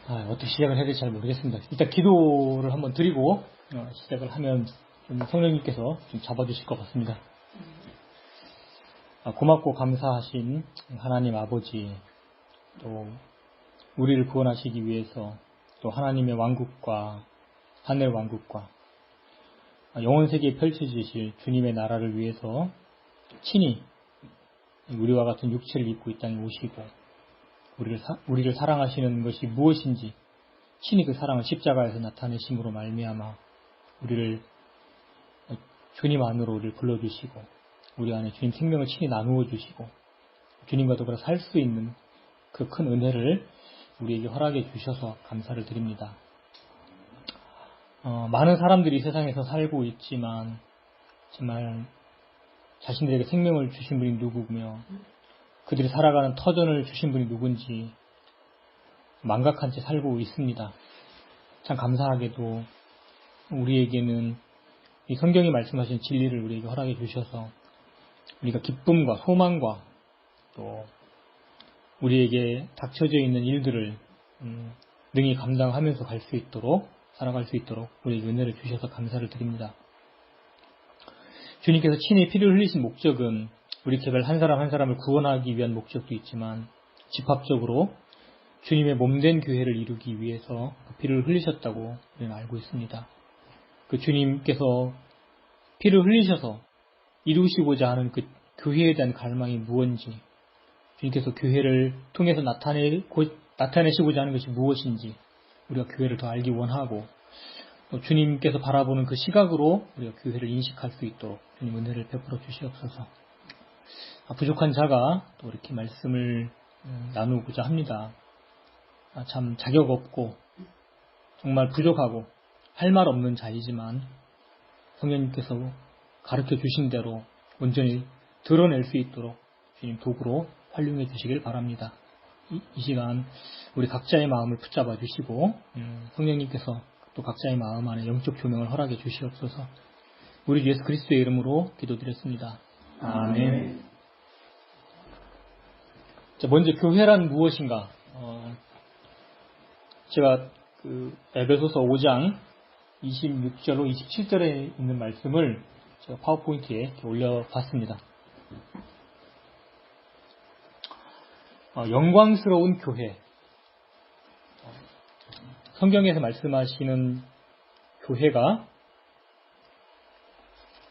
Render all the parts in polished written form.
어떻게 시작을 해야 될지 잘 모르겠습니다. 일단 기도를 한번 드리고 시작을 하면 좀 성령님께서 좀 잡아주실 것 같습니다. 고맙고 감사하신 하나님 아버지, 또 우리를 구원하시기 위해서 또 하나님의 왕국과 하늘 왕국과 영원 세계에 펼쳐지실 주님의 나라를 위해서 친히 우리와 같은 육체를 입고 이 땅에 오시고 우리를 사랑하시는 것이 무엇인지 친히 그 사랑을 십자가에서 나타내심으로 말미암아 우리를 주님 안으로 우리를 불러주시고 우리 안에 주님 생명을 친히 나누어 주시고 주님과 더불어 살 수 있는 그 큰 은혜를 우리에게 허락해 주셔서 감사를 드립니다. 많은 사람들이 세상에서 살고 있지만 정말 자신들에게 생명을 주신 분이 누구며 그들이 살아가는 터전을 주신 분이 누군지 망각한 채 살고 있습니다. 참 감사하게도 우리에게는 이 성경이 말씀하신 진리를 우리에게 허락해 주셔서 우리가 기쁨과 소망과 또 우리에게 닥쳐져 있는 일들을 능히 감당하면서 갈 수 있도록 살아갈 수 있도록 우리에게 은혜를 주셔서 감사를 드립니다. 주님께서 친히 피를 흘리신 목적은 우리 개별 한 사람 한 사람을 구원하기 위한 목적도 있지만 집합적으로 주님의 몸된 교회를 이루기 위해서 그 피를 흘리셨다고 우리는 알고 있습니다. 그 주님께서 피를 흘리셔서 이루시고자 하는 그 교회에 대한 갈망이 무엇인지, 주님께서 교회를 통해서 나타내시고자 하는 것이 무엇인지 우리가 교회를 더 알기 원하고 또 주님께서 바라보는 그 시각으로 우리가 교회를 인식할 수 있도록 주님 은혜를 베풀어 주시옵소서. 부족한 자가 또 이렇게 말씀을 나누고자 합니다. 참 자격 없고 정말 부족하고 할 말 없는 자이지만 성령님께서 가르쳐 주신 대로 온전히 드러낼 수 있도록 주님 도구로 활용해 주시길 바랍니다. 이 시간 우리 각자의 마음을 붙잡아 주시고 성령님께서 또 각자의 마음 안에 영적 조명을 허락해 주시옵소서. 우리 주 예수 그리스도의 이름으로 기도드렸습니다. 아멘. 자, 먼저 교회란 무엇인가? 제가 에베소서 5장 26절로 27절에 있는 말씀을 제가 파워포인트에 이렇게 올려봤습니다. 영광스러운 교회. 성경에서 말씀하시는 교회가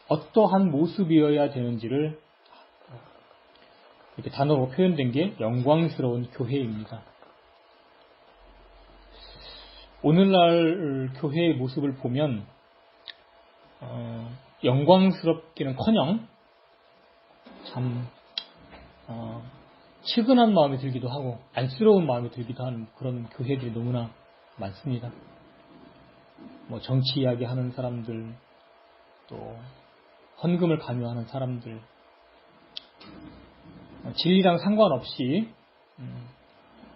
어떠한 모습이어야 되는지를 이렇게 단어로 표현된 게 영광스러운 교회입니다. 오늘날 교회의 모습을 보면 영광스럽기는커녕 참 측은한 마음이 들기도 하고 안쓰러운 마음이 들기도 하는 그런 교회들이 너무나 많습니다. 정치 이야기 하는 사람들, 또 헌금을 강요하는 사람들, 진리랑 상관없이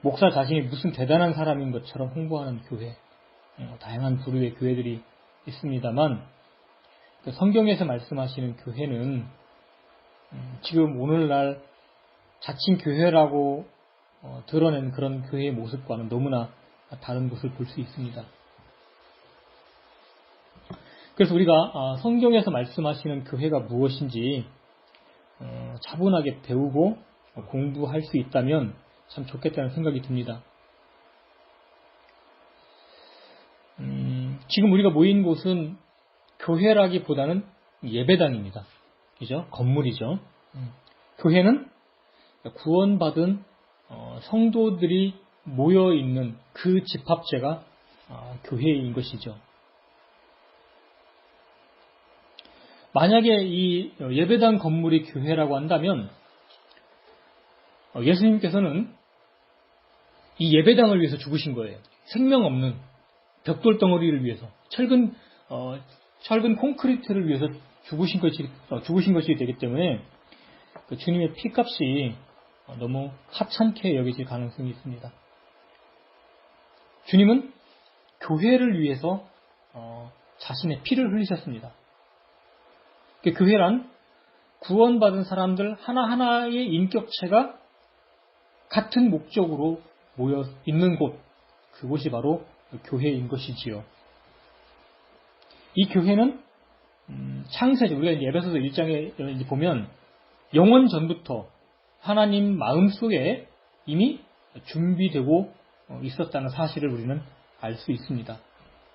목사 자신이 무슨 대단한 사람인 것처럼 홍보하는 교회, 다양한 부류의 교회들이 있습니다만 성경에서 말씀하시는 교회는 지금 오늘날 자칭 교회라고 드러낸 그런 교회의 모습과는 너무나 다른 것을 볼 수 있습니다. 그래서 우리가 성경에서 말씀하시는 교회가 무엇인지 차분하게 배우고 공부할 수 있다면 참 좋겠다는 생각이 듭니다. 지금 우리가 모인 곳은 교회라기보다는 예배당입니다. 그죠? 건물이죠. 교회는 구원받은 성도들이 모여있는 그 집합체가 교회인 것이죠. 만약에 이 예배당 건물이 교회라고 한다면 예수님께서는 이 예배당을 위해서 죽으신 거예요. 생명 없는 벽돌 덩어리를 위해서 철근 콘크리트를 위해서 죽으신 것이 되기 때문에 그 주님의 피값이 너무 하찮게 여겨질 가능성이 있습니다. 주님은 교회를 위해서 자신의 피를 흘리셨습니다. 교회란 구원받은 사람들 하나하나의 인격체가 같은 목적으로 모여 있는 곳, 그곳이 바로 교회인 것이지요. 이 교회는 창세기, 우리가 이제 에베소서 1장에 보면 영원 전부터 하나님 마음속에 이미 준비되고 있었다는 사실을 우리는 알 수 있습니다.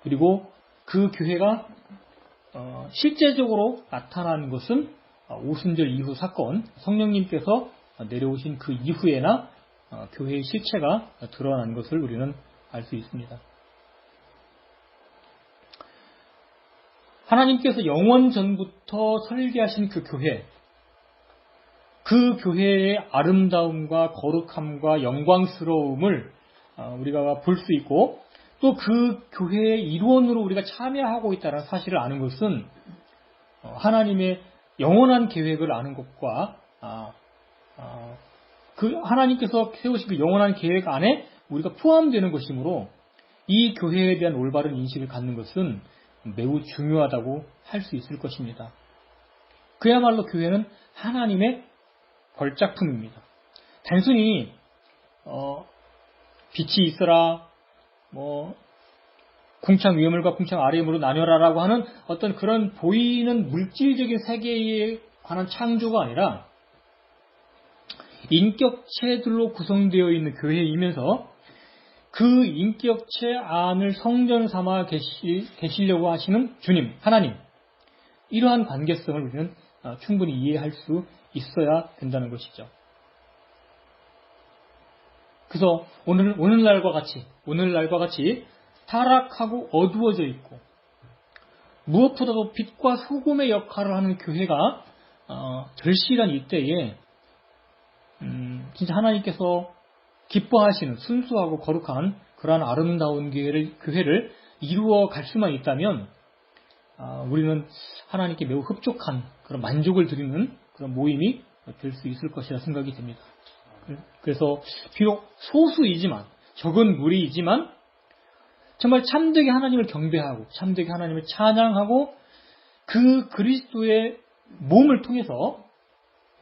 그리고 그 교회가 실제적으로 나타난 것은 오순절 이후 사건, 성령님께서 내려오신 그 이후에나 교회의 실체가 드러난 것을 우리는 알 수 있습니다. 하나님께서 영원 전부터 설계하신 그 교회, 그 교회의 아름다움과 거룩함과 영광스러움을 우리가 볼 수 있고, 또 그 교회의 일원으로 우리가 참여하고 있다는 사실을 아는 것은 하나님의 영원한 계획을 아는 것과 그 하나님께서 세우신 그 영원한 계획 안에 우리가 포함되는 것이므로 이 교회에 대한 올바른 인식을 갖는 것은 매우 중요하다고 할 수 있을 것입니다. 그야말로 교회는 하나님의 걸작품입니다. 단순히 빛이 있어라, 궁창 위험물과 궁창 아래물로 나뉘어라라고 하는 어떤 그런 보이는 물질적인 세계에 관한 창조가 아니라 인격체들로 구성되어 있는 교회이면서 그 인격체 안을 성전 삼아 계시려고 하시는 주님, 하나님, 이러한 관계성을 우리는 충분히 이해할 수 있어야 된다는 것이죠. 그래서 오늘날과 같이 타락하고 어두워져 있고 무엇보다도 빛과 소금의 역할을 하는 교회가 절실한 이때에 진짜 하나님께서 기뻐하시는 순수하고 거룩한 그러한 아름다운 교회를 이루어 갈 수만 있다면 우리는 하나님께 매우 흡족한 그런 만족을 드리는 그런 모임이 될 수 있을 것이라 생각이 됩니다. 그래서 비록 소수이지만, 적은 무리이지만 정말 참되게 하나님을 경배하고 참되게 하나님을 찬양하고 그 그리스도의 몸을 통해서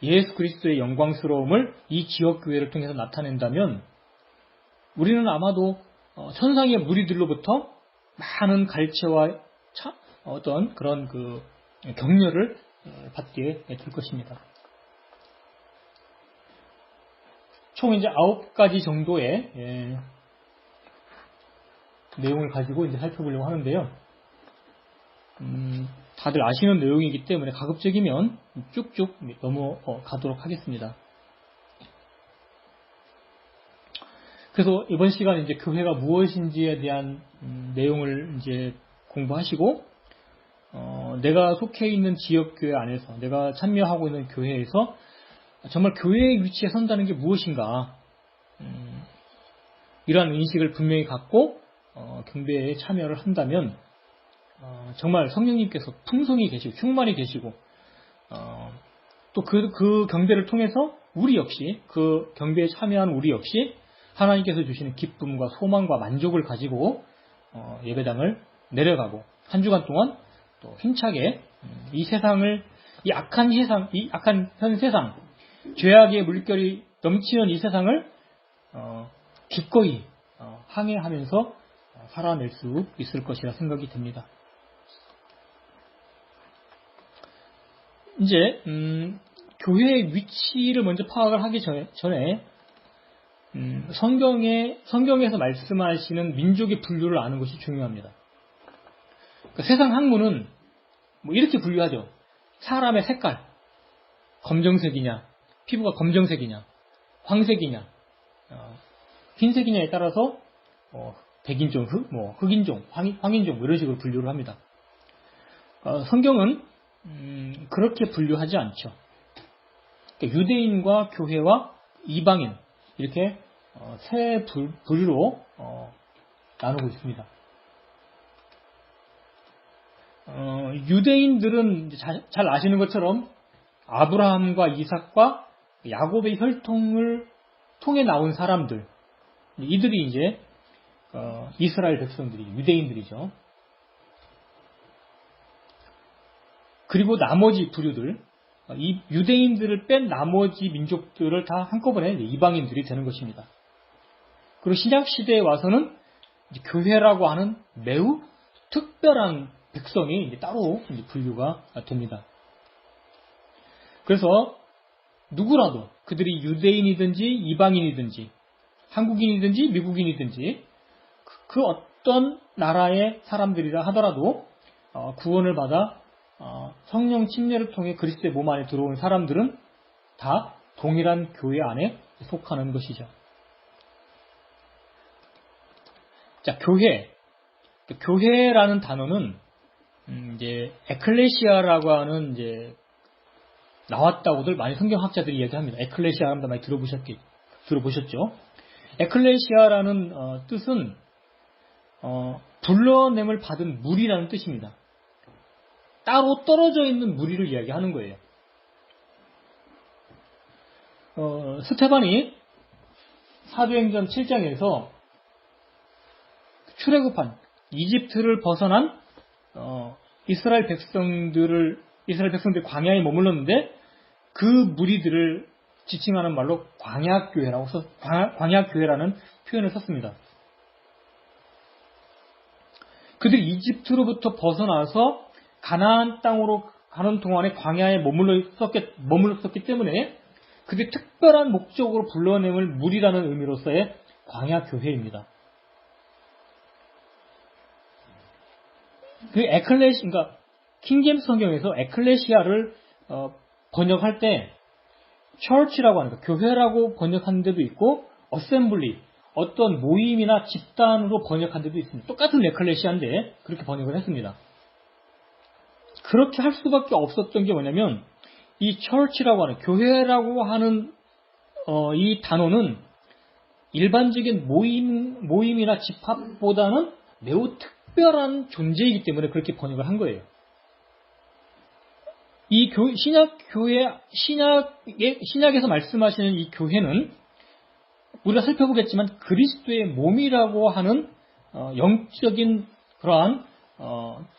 예수 그리스도의 영광스러움을 이 지역교회를 통해서 나타낸다면 우리는 아마도 천상의 무리들로부터 많은 갈채와 어떤 그런 그 격려를 받게 될 것입니다. 총 이제 9가지 정도의 내용을 가지고 이제 살펴보려고 하는데요. 다들 아시는 내용이기 때문에 가급적이면 쭉쭉 넘어가도록 하겠습니다. 그래서 이번 시간에 이제 교회가 무엇인지에 대한 내용을 이제 공부하시고, 내가 속해 있는 지역교회 안에서, 내가 참여하고 있는 교회에서 정말 교회의 위치에 선다는 게 무엇인가, 이러한 인식을 분명히 갖고 경배에 참여를 한다면 정말 성령님께서 풍성히 계시고 충만히 계시고 또 그 경배를 통해서 우리 역시, 그 경배에 참여한 우리 역시 하나님께서 주시는 기쁨과 소망과 만족을 가지고 예배당을 내려가고 한 주간 동안 또 힘차게 이 세상을, 이 악한 현 세상, 죄악의 물결이 넘치는 이 세상을 기꺼이 항해하면서 살아낼 수 있을 것이라 생각이 됩니다. 이제 교회의 위치를 먼저 파악을 하기 전에 성경에서 말씀하시는 민족의 분류를 아는 것이 중요합니다. 그러니까 세상 학문은 이렇게 분류하죠. 사람의 색깔, 검정색이냐, 피부가 검정색이냐, 황색이냐, 흰색이냐에 따라서 백인종, 흑인종, 황인종 이런 식으로 분류를 합니다. 성경은 그렇게 분류하지 않죠. 그러니까 유대인과 교회와 이방인 이렇게 세 부류로 나누고 있습니다. 유대인들은 잘 아시는 것처럼 아브라함과 이삭과 야곱의 혈통을 통해 나온 사람들, 이들이 이제 이스라엘 백성들이 유대인들이죠. 그리고 나머지 부류들, 이 유대인들을 뺀 나머지 민족들을 다 한꺼번에 이방인들이 되는 것입니다. 그리고 신약 시대에 와서는 이제 교회라고 하는 매우 특별한 백성이 이제 따로 이제 분류가 됩니다. 그래서 누구라도 그들이 유대인이든지 이방인이든지 한국인이든지 미국인이든지 그 어떤 나라의 사람들이라 하더라도 구원을 받아 성령 침례를 통해 그리스도의 몸 안에 들어온 사람들은 다 동일한 교회 안에 속하는 것이죠. 자, 교회라는 단어는 이제 에클레시아라고 하는 이제 나왔다고들 많이 성경학자들이 이야기합니다. 에클레시아 하면 많이 들어보셨죠? 에클레시아라는 뜻은 불러냄을 받은 무리라는 뜻입니다. 따로 떨어져 있는 무리를 이야기하는 거예요. 스테반이 사도행전 7장에서 출애굽한 이집트를 벗어난 이스라엘 백성들이 광야에 머물렀는데 그 무리들을 지칭하는 말로 광야교회라는 표현을 썼습니다. 그들이 이집트로부터 벗어나서 가나안 땅으로 가는 동안에 광야에 머물렀었기 때문에 그들이 특별한 목적으로 불러냄을 무리라는 의미로서의 광야교회입니다. 그러니까 킹제임스 성경에서 에클레시아를 번역할 때 church라고 하는 교회라고 번역한 데도 있고 assembly 어떤 모임이나 집단으로 번역한 데도 있습니다. 똑같은 에클레시아인데 그렇게 번역을 했습니다. 그렇게 할 수밖에 없었던 게 뭐냐면 이 church라고 하는 교회라고 하는 이 단어는 일반적인 모임이나 집합보다는 매우 특별한 존재이기 때문에 그렇게 번역을 한 거예요. 이 신약에서 말씀하시는 이 교회는 우리가 살펴보겠지만 그리스도의 몸이라고 하는 영적인 그러한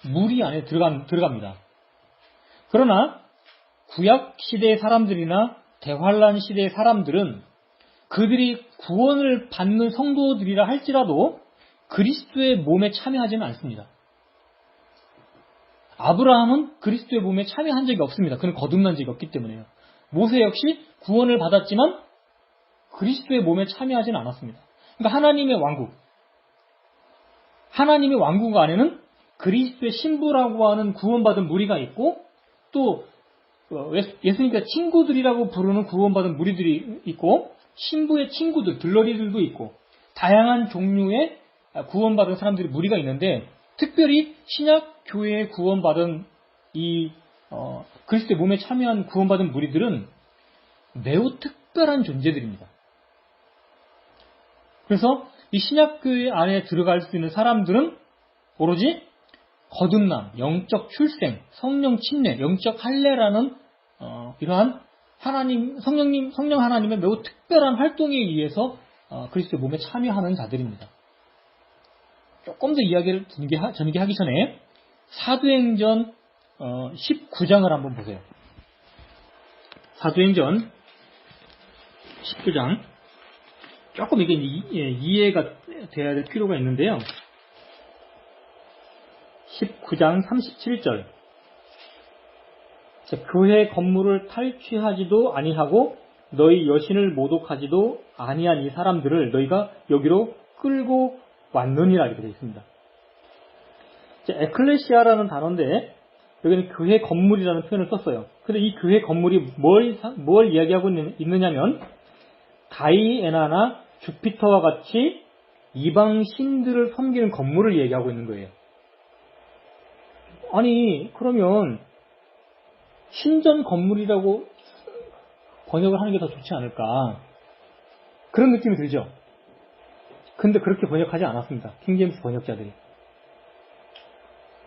무리 안에 들어갑니다. 그러나 구약 시대의 사람들이나 대환란 시대의 사람들은 그들이 구원을 받는 성도들이라 할지라도 그리스도의 몸에 참여하지는 않습니다. 아브라함은 그리스도의 몸에 참여한 적이 없습니다. 그는 거듭난 적이 없기 때문에요. 모세 역시 구원을 받았지만 그리스도의 몸에 참여하지는 않았습니다. 그러니까 하나님의 왕국 안에는 그리스도의 신부라고 하는 구원받은 무리가 있고 또 예수님과 친구들이라고 부르는 구원받은 무리들이 있고 신부의 친구들, 들러리들도 있고 다양한 종류의 구원받은 사람들이 무리가 있는데 특별히 신약교회에 구원받은 이 그리스도의 몸에 참여한 구원받은 무리들은 매우 특별한 존재들입니다. 그래서 이 신약교회 안에 들어갈 수 있는 사람들은 오로지 거듭남, 영적 출생, 성령 침례, 영적 할례라는 이러한 성령 하나님의 매우 특별한 활동에 의해서 그리스도의 몸에 참여하는 자들입니다. 조금 더 이야기를 전개하기 전에 사도행전 19장을 한번 보세요. 사도행전 19장 조금 이게 이해가 돼야 될 필요가 있는데요. 19장 37절 교회 건물을 탈취하지도 아니하고 너희 여신을 모독하지도 아니한 이 사람들을 너희가 여기로 끌고 왔느니라 이렇게 되어 있습니다. 에클레시아라는 단어인데 여기는 교회 건물이라는 표현을 썼어요. 근데 이 교회 건물이 뭘 이야기하고 있느냐면 다이애나나 주피터와 같이 이방 신들을 섬기는 건물을 얘기하고 있는 거예요. 아니 그러면 신전 건물이라고 번역을 하는 게 더 좋지 않을까 그런 느낌이 들죠. 근데 그렇게 번역하지 않았습니다. 킹제임스 번역자들이.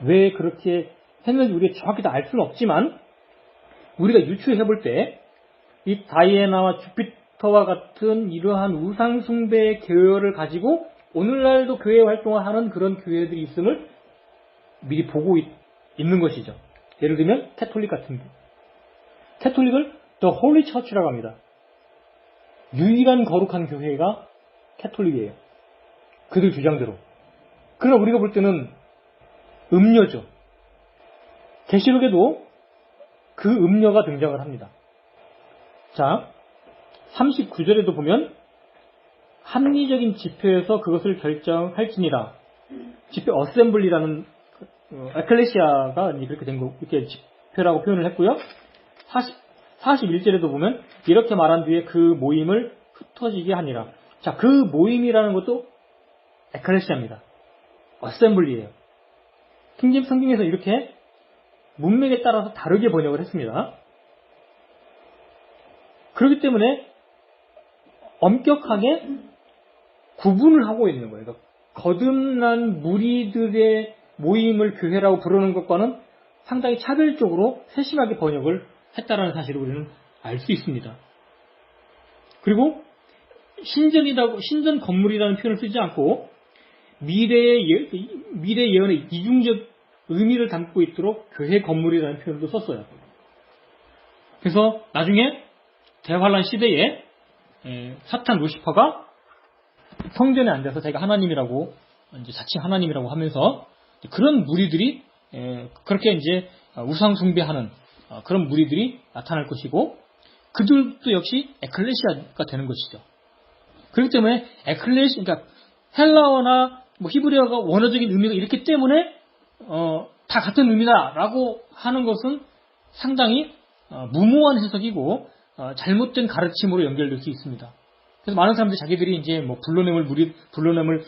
왜 그렇게 했는지 우리가 정확히 다 알 수는 없지만 우리가 유추해 볼 때 이 다이애나와 주피터와 같은 이러한 우상 숭배의 계열을 가지고 오늘날도 교회 활동을 하는 그런 교회들이 있음을 미리 보고 있는 것이죠. 예를 들면 캐톨릭 같은 게. 캐톨릭을 The Holy Church라고 합니다. 유일한 거룩한 교회가 캐톨릭이에요. 그들 주장대로. 그러나 우리가 볼 때는 음녀죠. 계시록에도 그 음녀가 등장을 합니다. 자, 39절에도 보면 합리적인 지표에서 그것을 결정할지니라. 지표 어셈블리라는 에클레시아가 그렇게 된 거, 이렇게 지표라고 표현을 했고요. 41절에도 보면 이렇게 말한 뒤에 그 모임을 흩어지게 하니라. 자, 그 모임이라는 것도 에클레시아입니다. 어셈블리예요. 킹제임스 성경에서 이렇게 문맥에 따라서 다르게 번역을 했습니다. 그렇기 때문에 엄격하게 구분을 하고 있는 거예요. 그러니까 거듭난 무리들의 모임을 교회라고 부르는 것과는 상당히 차별적으로 세심하게 번역을 했다라는 사실을 우리는 알 수 있습니다. 그리고 신전 건물이라는 표현을 쓰지 않고 미래 예언의 이중적 의미를 담고 있도록 교회 건물이라는 표현도 썼어요. 그래서 나중에 대환란 시대에 사탄 루시퍼가 성전에 앉아서 자기가 하나님이라고 이제 자칭 하나님이라고 하면서 그런 무리들이 그렇게 이제 우상 숭배하는 그런 무리들이 나타날 것이고 그들도 역시 에클레시아가 되는 것이죠. 그렇기 때문에 그러니까 헬라어나 히브리어가 원어적인 의미가 있기 때문에 다 같은 의미다라고 하는 것은 상당히 무모한 해석이고 잘못된 가르침으로 연결될 수 있습니다. 그래서 많은 사람들이 자기들이 이제 불러냄을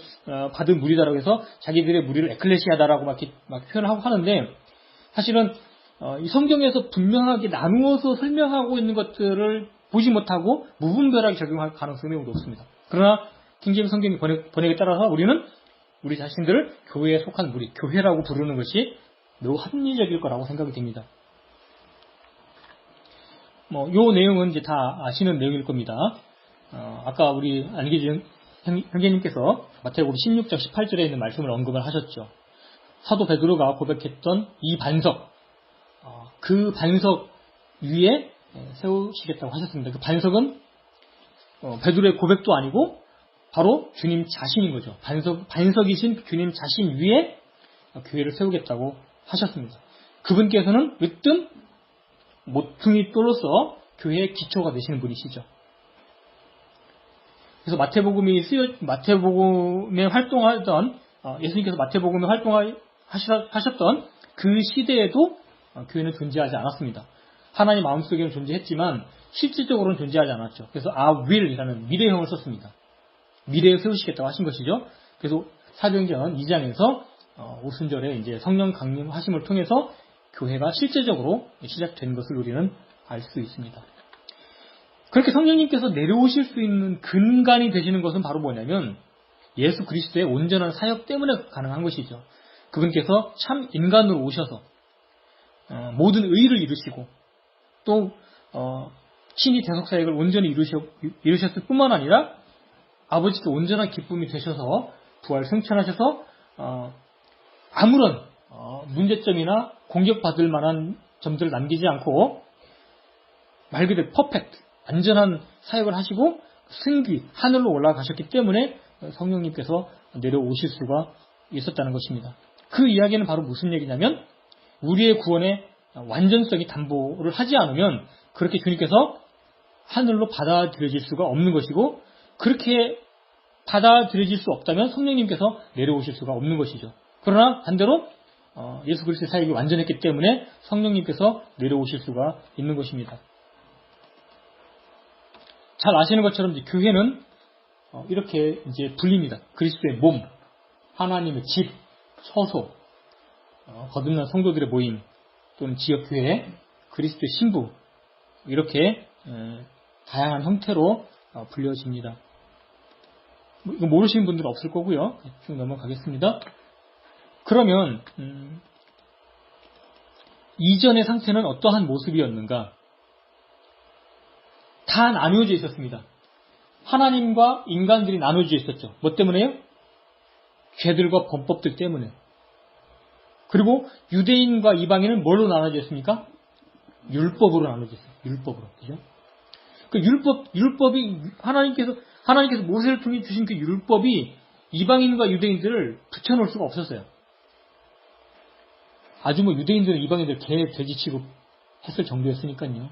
받은 무리다라고 해서 자기들의 무리를 에클레시아다라고 막 표현하고 하는데 사실은 이 성경에서 분명하게 나누어서 설명하고 있는 것들을 보지 못하고 무분별하게 적용할 가능성이 매우 높습니다. 그러나 킹제임스 성경 번역에 따라서 우리는 우리 자신들을 교회에 속한 무리, 교회라고 부르는 것이 매우 합리적일 거라고 생각이 됩니다. 요 내용은 이제 다 아시는 내용일 겁니다. 아까 우리 안기준 형제님께서 마태복음 16장 18절에 있는 말씀을 언급을 하셨죠. 사도 베드로가 고백했던 이 반석, 그 반석 위에 세우시겠다고 하셨습니다. 그 반석은 베드로의 고백도 아니고 바로 주님 자신인 거죠. 반석이신 주님 자신 위에 교회를 세우겠다고 하셨습니다. 그분께서는 으뜸 모퉁이 돌로서 교회의 기초가 되시는 분이시죠. 그래서 마태복음에 활동하던 예수님께서 마태복음에 활동하셨던 그 시대에도 교회는 존재하지 않았습니다. 하나님 마음속에는 존재했지만 실질적으로는 존재하지 않았죠. 그래서 will이라는 미래형을 썼습니다. 미래에 세우시겠다고 하신 것이죠. 그래서 사도행전 2장에서 오순절에 이제 성령 강림하심을 통해서 교회가 실제적으로 시작된 것을 우리는 알 수 있습니다. 그렇게 성령님께서 내려오실 수 있는 근간이 되시는 것은 바로 뭐냐면 예수 그리스도의 온전한 사역 때문에 가능한 것이죠. 그분께서 참 인간으로 오셔서 모든 의를 이루시고 또 친히 대속사역을 온전히 이루셨을 뿐만 아니라 아버지께 온전한 기쁨이 되셔서 부활 승천하셔서 아무런 문제점이나 공격받을 만한 점들을 남기지 않고 말 그대로 퍼펙트, 완전한 사역을 하시고 승귀, 하늘로 올라가셨기 때문에 성령님께서 내려오실 수가 있었다는 것입니다. 그 이야기는 바로 무슨 얘기냐면 우리의 구원의 완전성이 담보를 하지 않으면 그렇게 주님께서 하늘로 받아들여질 수가 없는 것이고 그렇게 받아들여질 수 없다면 성령님께서 내려오실 수가 없는 것이죠. 그러나 반대로 예수 그리스도의 사역이 완전했기 때문에 성령님께서 내려오실 수가 있는 것입니다. 잘 아시는 것처럼 이제 교회는 이렇게 이제 불립니다. 그리스도의 몸, 하나님의 집, 처소, 거듭난 성도들의 모임, 또는 지역교회, 그리스도의 신부 이렇게 다양한 형태로 불려집니다. 이거 모르시는 분들은 없을 거고요. 쭉 넘어가겠습니다. 그러면 이전의 상태는 어떠한 모습이었는가? 다 나누어져 있었습니다. 하나님과 인간들이 나누어져 있었죠. 뭐 때문에요? 죄들과 범법들 때문에. 그리고 유대인과 이방인은 뭘로 나눠져 있습니까? 율법으로 나눠져 있어요. 율법으로. 그죠? 그 율법이 하나님께서 모세를 통해 주신 그 율법이 이방인과 유대인들을 붙여놓을 수가 없었어요. 아주 뭐 유대인들은 이방인들 개, 돼지 취급했을 정도였으니까요.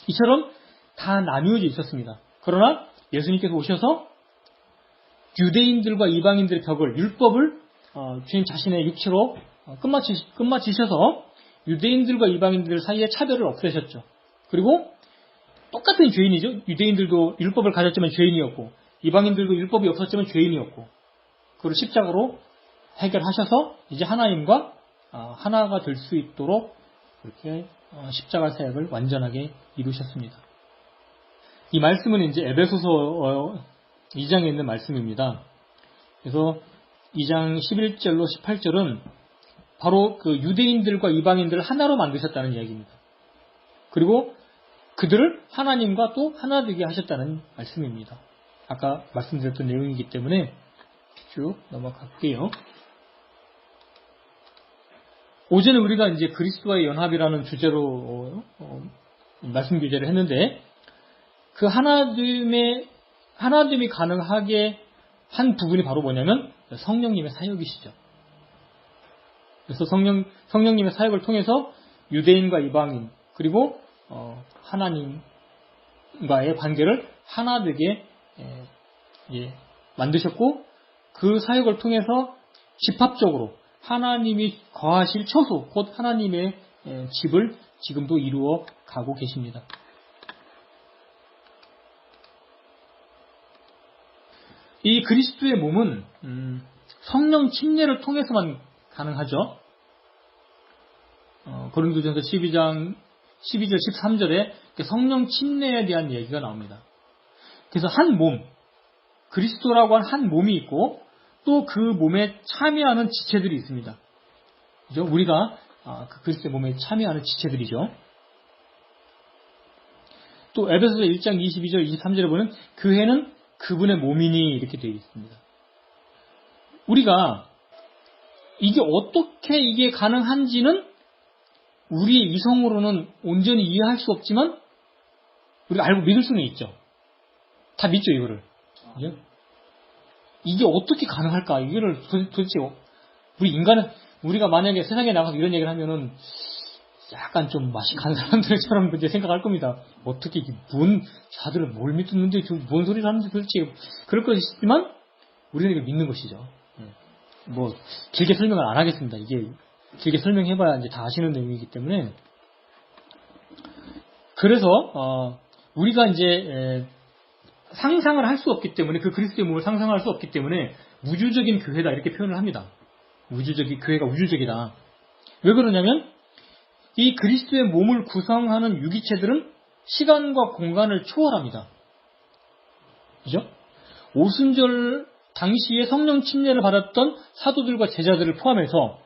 이처럼 다 나뉘어져 있었습니다. 그러나 예수님께서 오셔서 유대인들과 이방인들의 벽을, 율법을 주님 자신의 육체로 끝마치셔서 유대인들과 이방인들 사이의 차별을 없애셨죠. 그리고 똑같은 죄인이죠. 유대인들도 율법을 가졌지만 죄인이었고 이방인들도 율법이 없었지만 죄인이었고 그걸 십자가로 해결하셔서 이제 하나님과 하나가 될 수 있도록 그렇게 십자가 사역을 완전하게 이루셨습니다. 이 말씀은 이제 에베소서 2장에 있는 말씀입니다. 그래서 2장 11절로 18절은 바로 그 유대인들과 이방인들을 하나로 만드셨다는 이야기입니다. 그리고 그들을 하나님과 또 하나 되게 하셨다는 말씀입니다. 아까 말씀드렸던 내용이기 때문에 쭉 넘어갈게요. 오전에 우리가 이제 그리스도와의 연합이라는 주제로 말씀 교제를 했는데 그 하나됨이 가능하게 한 부분이 바로 뭐냐면 성령님의 사역이시죠. 그래서 성령님의 사역을 통해서 유대인과 이방인 그리고 하나님과의 관계를 하나 되게 만드셨고 그 사역을 통해서 집합적으로 하나님이 거하실 처소 곧 하나님의 집을 지금도 이루어 가고 계십니다. 이 그리스도의 몸은 성령 침례를 통해서만 가능하죠. 고린도전서 12장 12절 13절에 성령 침례에 대한 얘기가 나옵니다. 그래서 한 몸, 그리스도라고 한 몸이 있고 또 그 몸에 참여하는 지체들이 있습니다. 그죠? 우리가 그 그리스도의 몸에 참여하는 지체들이죠. 또 에베소서 1장 22절 23절에 보면 교회는 그분의 몸이니 이렇게 되어 있습니다. 우리가 이게 어떻게 이게 가능한지는 우리의 이성으로는 온전히 이해할 수 없지만 우리가 알고 믿을 수는 있죠. 다 믿죠, 이거를. 그죠? 이게 어떻게 가능할까? 이거를 도대체 우리가 만약에 세상에 나가서 이런 얘기를 하면은 약간 좀 맛이 간 사람들처럼 이제 생각할 겁니다. 어떻게 자들은 뭘 믿는데 뭔 소리를 하는지 도대체 그럴 것이지만 우리는 이걸 믿는 것이죠. 뭐 길게 설명을 안 하겠습니다. 이게 길게 설명해봐야 이제 다 아시는 내용이기 때문에 그래서 우리가 이제 상상을 할 수 없기 때문에 그 그리스도의 몸을 상상할 수 없기 때문에 우주적인 교회다 이렇게 표현을 합니다. 교회가 우주적이다. 왜 그러냐면 이 그리스도의 몸을 구성하는 유기체들은 시간과 공간을 초월합니다. 그죠? 오순절 당시에 성령 침례를 받았던 사도들과 제자들을 포함해서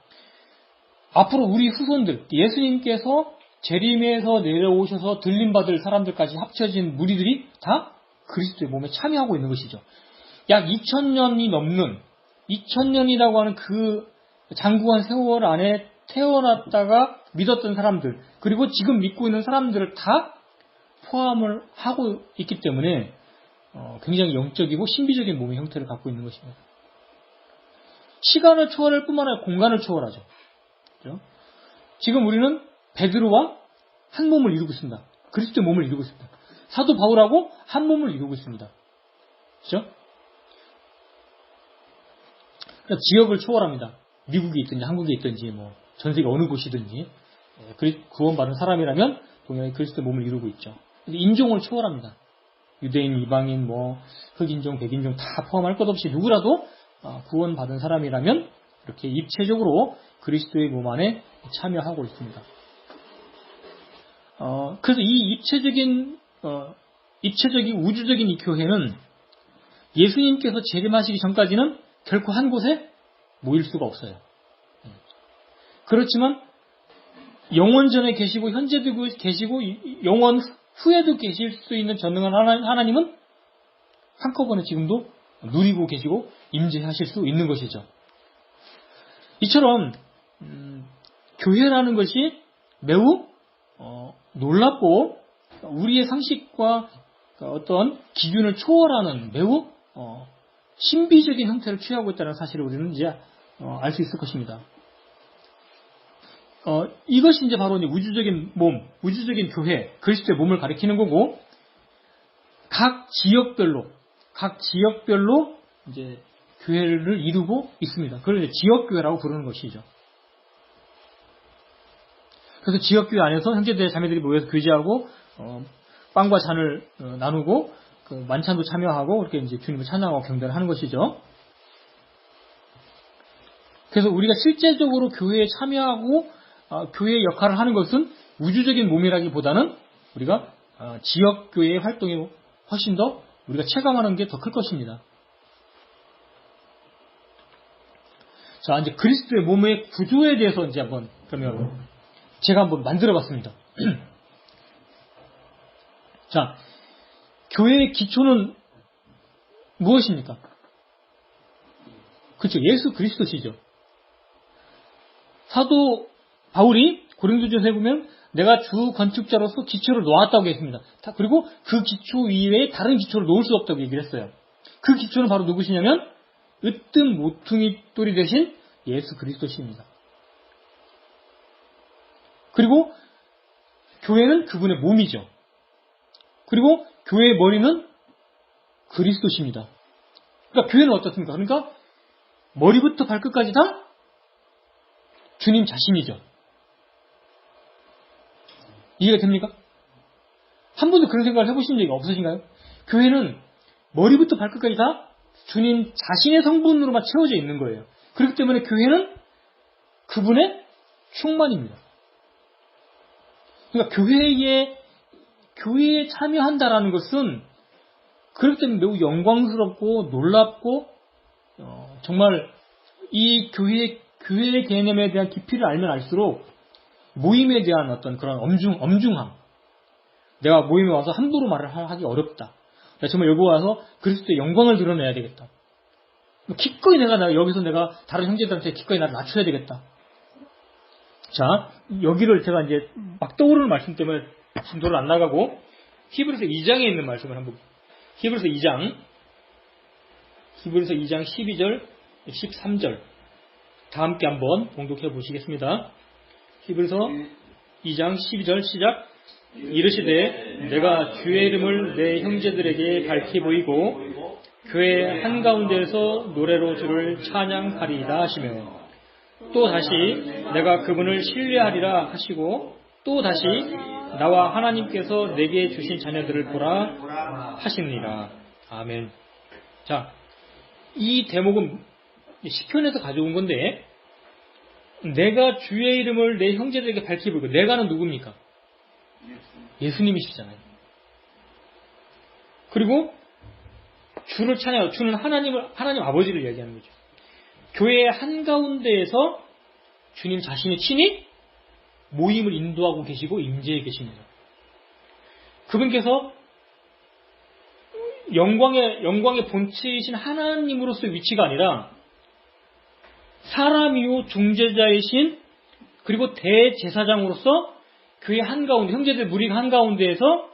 앞으로 우리 후손들, 예수님께서 재림에서 내려오셔서 들림받을 사람들까지 합쳐진 무리들이 다 그리스도의 몸에 참여하고 있는 것이죠. 약 2000년이 넘는 2000년이라고 하는 그 장구한 세월 안에 태어났다가 믿었던 사람들 그리고 지금 믿고 있는 사람들을 다 포함을 하고 있기 때문에 굉장히 영적이고 신비적인 몸의 형태를 갖고 있는 것입니다. 시간을 초월할 뿐만 아니라 공간을 초월하죠. 그렇죠? 지금 우리는 베드로와 한 몸을 이루고 있습니다. 그리스도의 몸을 이루고 있습니다. 사도 바울하고 한 몸을 이루고 있습니다. 그렇죠? 그러니까 지역을 초월합니다. 미국에 있든지 한국에 있든지 뭐 전 세계 어느 곳이든지 구원받은 사람이라면 동일하게 그리스도의 몸을 이루고 있죠. 인종을 초월합니다. 유대인, 이방인, 뭐 흑인종, 백인종 다 포함할 것 없이 누구라도 구원받은 사람이라면 이렇게 입체적으로 그리스도의 몸 안에 참여하고 있습니다. 그래서 이 입체적인 우주적인 이 교회는 예수님께서 재림하시기 전까지는 결코 한 곳에 모일 수가 없어요. 그렇지만 영원 전에 계시고 현재도 계시고 영원 후에도 계실 수 있는 전능한 하나님은 한꺼번에 지금도 누리고 계시고 임재하실 수 있는 것이죠. 이처럼 교회라는 것이 매우 놀랍고 우리의 상식과 어떤 기준을 초월하는 매우 신비적인 형태를 취하고 있다는 사실을 우리는 이제 알 수 있을 것입니다. 이것이 이제 바로 이제 우주적인 몸, 우주적인 교회, 그리스도의 몸을 가리키는 거고, 각 지역별로 이제 교회를 이루고 있습니다. 그걸 이제 지역교회라고 부르는 것이죠. 그래서 지역교회 안에서 형제들, 자매들이 모여서 교제하고, 빵과 잔을 나누고, 그 만찬도 참여하고, 그렇게 이제 주님을 찬양하고 경배를 하는 것이죠. 그래서 우리가 실제적으로 교회에 참여하고, 교회의 역할을 하는 것은 우주적인 몸이라기보다는 우리가 지역교회의 활동이 훨씬 더 우리가 체감하는 게 더 클 것입니다. 자, 이제 그리스도의 몸의 구조에 대해서 이제 그러면 제가 한번 만들어 봤습니다. 자, 교회의 기초는 무엇입니까? 그렇죠. 예수 그리스도시죠. 사도 바울이 고린도전서에 보면 내가 주 건축자로서 기초를 놓았다고 했습니다. 그리고 그 기초 이외에 다른 기초를 놓을 수 없다고 얘기를 했어요. 그 기초는 바로 누구시냐면 으뜸 모퉁이 돌이 되신 예수 그리스도십니다. 그리고 교회는 그분의 몸이죠. 그리고 교회의 머리는 그리스도십니다. 그러니까 교회는 어떻습니까? 그러니까 머리부터 발끝까지 다 주님 자신이죠. 이해가 됩니까? 한 번도 그런 생각을 해보신 적이 없으신가요? 교회는 머리부터 발끝까지 다 주님 자신의 성분으로만 채워져 있는 거예요. 그렇기 때문에 교회는 그분의 충만입니다. 그러니까 교회에 참여한다라는 것은 그렇기 때문에 매우 영광스럽고 놀랍고 정말 이 교회의 개념에 대한 깊이를 알면 알수록 모임에 대한 어떤 그런 엄중함. 내가 모임에 와서 함부로 말을 하기 어렵다. 내가 정말 여기 와서 그리스도의 영광을 드러내야 되겠다. 기꺼이 여기서 내가 다른 형제들한테 기꺼이 나를 낮춰야 되겠다. 자, 여기를 제가 이제 막 떠오르는 말씀 때문에 진도를 안 나가고 히브리서 2장에 있는 말씀을 한번 히브리서 2장 12절 13절 다 함께 한번 봉독해 보시겠습니다. 히브리서 2장 12절 시작. 이르시되 내가 주의 이름을 내 형제들에게 밝히 보이고 교회 한가운데에서 노래로 주를 찬양하리이다 하시며 또 다시 내가 그분을 신뢰하리라 하시고 또 다시 나와 하나님께서 내게 주신 자녀들을 보라 하시니라. 아멘. 자, 이 대목은 시편에서 가져온 건데 내가 주의 이름을 내 형제들에게 밝히 보이고 내가는 누굽니까? 예수님이시잖아요. 그리고 주를 찬양하고 주는 하나님 아버지를 얘기하는 거죠. 교회의 한가운데에서 주님 자신이 친히 모임을 인도하고 계시고 임재해 계십니다. 그분께서 영광의 본체이신 하나님으로서의 위치가 아니라 사람이요 중재자이신 그리고 대제사장으로서 교회 한가운데 형제들 무리 한가운데에서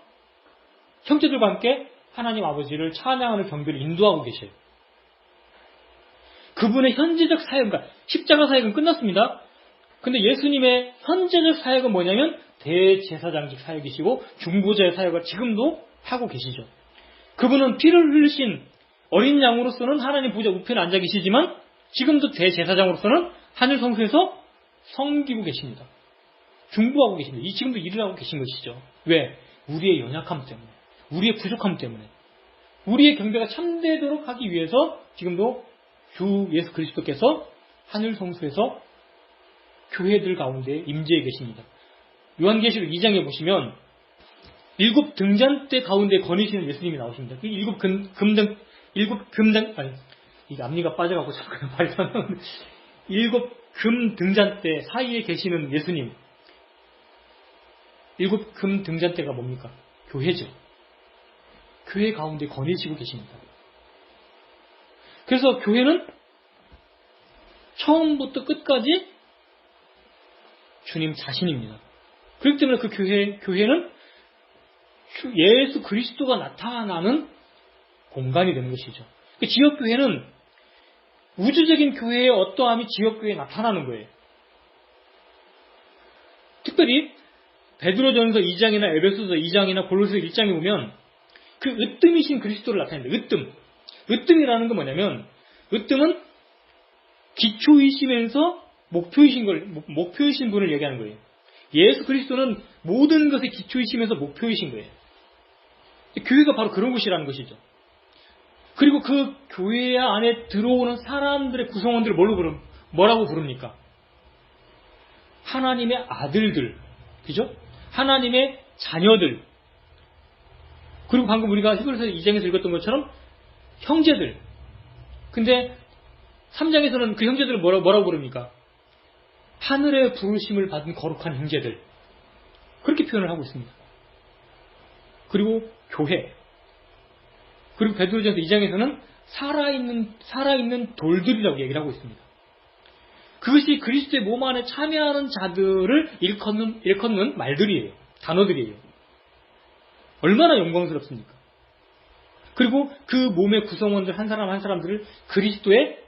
형제들과 함께 하나님 아버지를 찬양하는 경배를 인도하고 계셔요. 그분의 현재적 사역, 그러니까 십자가 사역은 끝났습니다. 근데 예수님의 현재적 사역은 뭐냐면 대제사장직 사역이시고 중보자의 사역을 지금도 하고 계시죠. 그분은 피를 흘리신 어린 양으로서는 하나님 보좌 우편에 앉아 계시지만 지금도 대제사장으로서는 하늘 성소에서 섬기고 계십니다. 중보하고 계십니다. 지금도 일을 하고 계신 것이죠. 왜? 우리의 연약함 때문에, 우리의 부족함 때문에, 우리의 경배가 참되도록 하기 위해서 지금도 주 예수 그리스도께서 하늘 성소에서 교회들 가운데 임재해 계십니다. 요한계시록 2장에 보시면 7 등잔대 가운데 거니시는 예수님이 나오십니다. 그 7 이게 앞니가 빠져갖고 잠깐 말이 안 나오는데 7 금 등잔대 사이에 계시는 예수님. 7 금 등잔대가 뭡니까? 교회죠. 교회 가운데 거니시고 계십니다. 그래서 교회는 처음부터 끝까지 주님 자신입니다. 그렇기 때문에 그 교회는 예수 그리스도가 나타나는 공간이 되는 것이죠. 지역교회는 우주적인 교회의 어떠함이 지역교회에 나타나는 거예요. 특별히 베드로전서 2장이나 에베소서 2장이나 골로새 1장에 보면 그 으뜸이신 그리스도를 나타냅니다. 으뜸이라는 건 뭐냐면, 으뜸은 기초이시면서 목표이신 분을 얘기하는 거예요. 예수 그리스도는 모든 것의 기초이시면서 목표이신 거예요. 교회가 바로 그런 곳이라는 것이죠. 그리고 그 교회 안에 들어오는 사람들의 구성원들을 뭐라고 부릅니까? 하나님의 아들들, 그죠? 하나님의 자녀들. 그리고 방금 우리가 히브리서 2장에서 읽었던 것처럼 형제들. 근데 3장에서는 그 형제들을 뭐라고 부릅니까? 하늘의 부르심을 받은 거룩한 형제들. 그렇게 표현을 하고 있습니다. 그리고 교회. 그리고 베드로전서 2장에서는 살아있는 돌들이라고 얘기를 하고 있습니다. 그것이 그리스도의 몸 안에 참여하는 자들을 일컫는 말들이에요. 단어들이에요. 얼마나 영광스럽습니까? 그리고 그 몸의 구성원들 한 사람 한 사람들을 그리스도의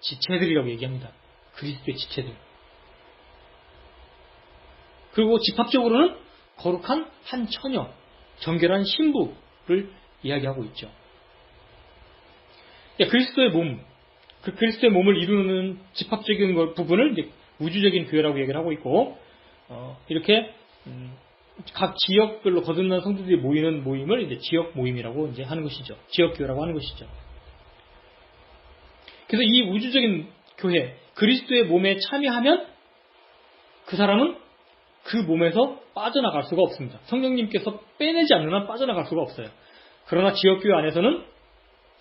지체들이라고 얘기합니다. 그리스도의 지체들. 그리고 집합적으로는 거룩한 한 처녀, 정결한 신부를 이야기하고 있죠. 그리스도의 몸, 그 그리스도의 몸을 이루는 집합적인 부분을 이제 우주적인 교회라고 얘기를 하고 있고, 이렇게 각 지역별로 거듭난 성도들이 모이는 모임을 이제 지역 모임이라고 이제 하는 것이죠. 지역 교회라고 하는 것이죠. 그래서 이 우주적인 교회, 그리스도의 몸에 참여하면 그 사람은 그 몸에서 빠져나갈 수가 없습니다. 성령님께서 빼내지 않는 한 빠져나갈 수가 없어요. 그러나 지역교회 안에서는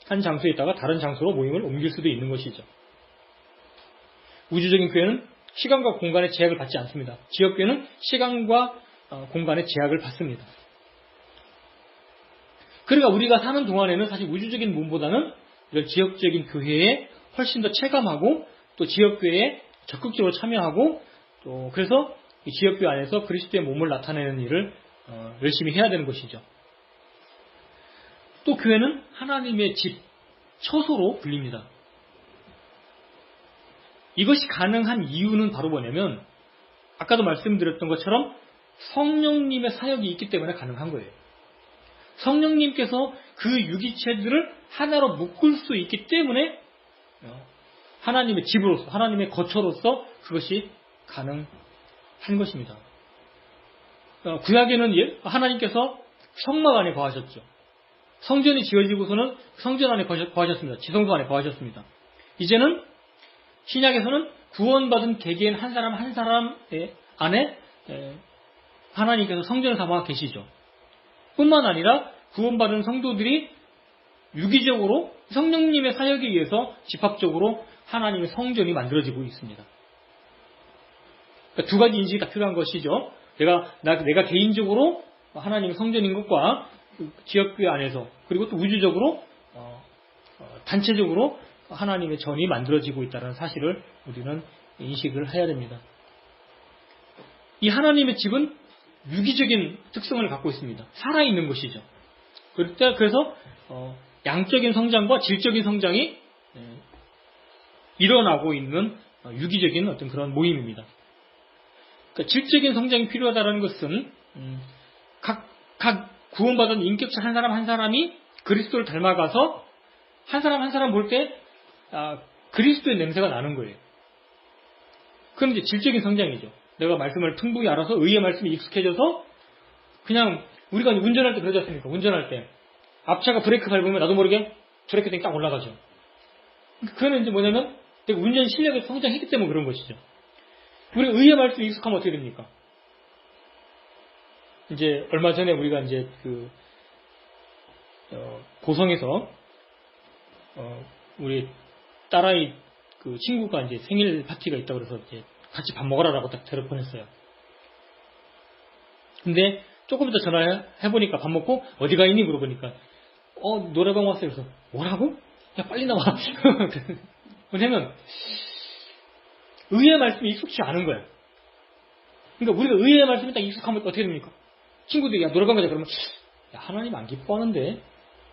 한 장소에 있다가 다른 장소로 모임을 옮길 수도 있는 것이죠. 우주적인 교회는 시간과 공간의 제약을 받지 않습니다. 지역교회는 시간과 공간의 제약을 받습니다. 그러니까 우리가 사는 동안에는 사실 우주적인 몸보다는 이런 지역적인 교회에 훨씬 더 체감하고 또 지역교회에 적극적으로 참여하고 또 그래서 이 지역교회 안에서 그리스도의 몸을 나타내는 일을 열심히 해야 되는 것이죠. 또 교회는 하나님의 집, 처소로 불립니다. 이것이 가능한 이유는 바로 뭐냐면 아까도 말씀드렸던 것처럼 성령님의 사역이 있기 때문에 가능한 거예요. 성령님께서 그 유기체들을 하나로 묶을 수 있기 때문에 하나님의 집으로서, 하나님의 거처로서 그것이 가능한 것입니다. 구약에는 하나님께서 성막 안에 거하셨죠. 성전이 지어지고서는 성전 안에 거하셨습니다. 지성소 안에 거하셨습니다. 이제는 신약에서는 구원받은 개개인 한 사람 한 사람의 안에 하나님께서 성전을 삼아 계시죠. 뿐만 아니라 구원받은 성도들이 유기적으로 성령님의 사역에 의해서 집합적으로 하나님의 성전이 만들어지고 있습니다. 그러니까 두 가지 인식이 다 필요한 것이죠. 내가 개인적으로 하나님의 성전인 것과 지역교회 안에서 그리고 또 우주적으로 단체적으로 하나님의 전이 만들어지고 있다는 사실을 우리는 인식을 해야 됩니다. 이 하나님의 집은 유기적인 특성을 갖고 있습니다. 살아있는 것이죠. 그래서 양적인 성장과 질적인 성장이 일어나고 있는 유기적인 어떤 그런 모임입니다. 그러니까 질적인 성장이 필요하다는 것은 각 구원받은 인격체 한 사람 한 사람이 그리스도를 닮아가서 한 사람 한 사람 볼 때 그리스도의 냄새가 나는 거예요. 그럼 이제 질적인 성장이죠. 내가 말씀을 풍부히 알아서 의의 말씀이 익숙해져서 그냥 우리가 운전할 때 그러지 않습니까? 운전할 때 앞차가 브레이크 밟으면 나도 모르게 브레이크등이 딱 올라가죠. 그거는 이제 뭐냐면 내가 운전 실력이 성장했기 때문에 그런 것이죠. 우리가 의의 말씀이 익숙하면 어떻게 됩니까? 이제 얼마 전에 우리가 이제 고성에서 우리 딸아이 그 친구가 이제 생일 파티가 있다고 그래서 이제 같이 밥 먹으라고 딱 tele폰했어요. 근데 조금 이따 전화해보니까 밥 먹고 어디 가 있니 물어보니까 노래방 왔어요. 그래서 뭐라고? 야 빨리 나와. 왜냐면 의의 말씀이 익숙치 않은 거야. 그러니까 우리가 의의 말씀이 딱 익숙하면 어떻게 됩니까? 친구들이 야 노래방 가자 그러면 야 하나님 안 기뻐하는데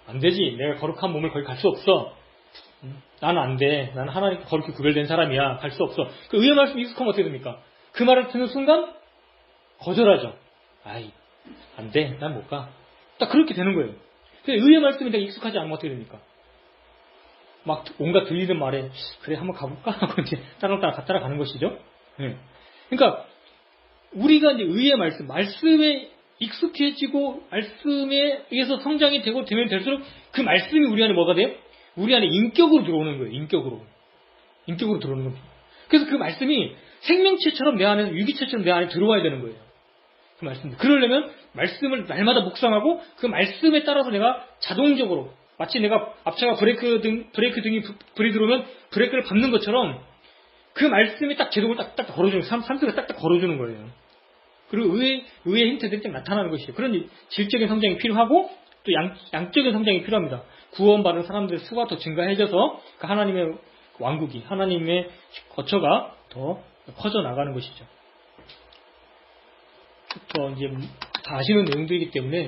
안 되지. 내가 거룩한 몸을 거기 갈 수 없어. 나는 안 돼. 나는 하나님께 거룩히 구별된 사람이야. 갈 수 없어. 그 의의 말씀이 익숙하면 어떻게 됩니까? 그 말을 듣는 순간 거절하죠. 아이, 안 돼. 난 못 가. 딱 그렇게 되는 거예요. 근데 의의 말씀이 내가 익숙하지 않으면 어떻게 됩니까? 막 온갖 들리는 말에 그래 한번 가볼까? 하고 이제 따라가는 것이죠. 네. 그러니까 우리가 이제 의의 말씀에 익숙해지고 말씀에 의해서 성장이 되고 되면 될수록 그 말씀이 우리 안에 뭐가 돼요? 우리 안에 인격으로 들어오는 거예요. 인격으로 들어오는 겁니다. 그래서 그 말씀이 생명체처럼 내 안에, 유기체처럼 내 안에 들어와야 되는 거예요. 그 말씀. 그러려면 말씀을 날마다 묵상하고 그 말씀에 따라서 내가 자동적으로 마치 내가 앞차가 브레이크 등이 불이 들어오면 브레이크를 밟는 것처럼 그 말씀이 딱 제동을 딱딱 걸어주는, 삼수가 딱딱 걸어주는 거예요. 그리고 의의 힌트들이 딱 나타나는 것이에요. 그런 질적인 성장이 필요하고 또 양적인 성장이 필요합니다. 구원받은 사람들의 수가 더 증가해져서 그 하나님의 왕국이, 하나님의 거처가 더 커져 나가는 것이죠. 더 이제 다 아시는 내용들이기 때문에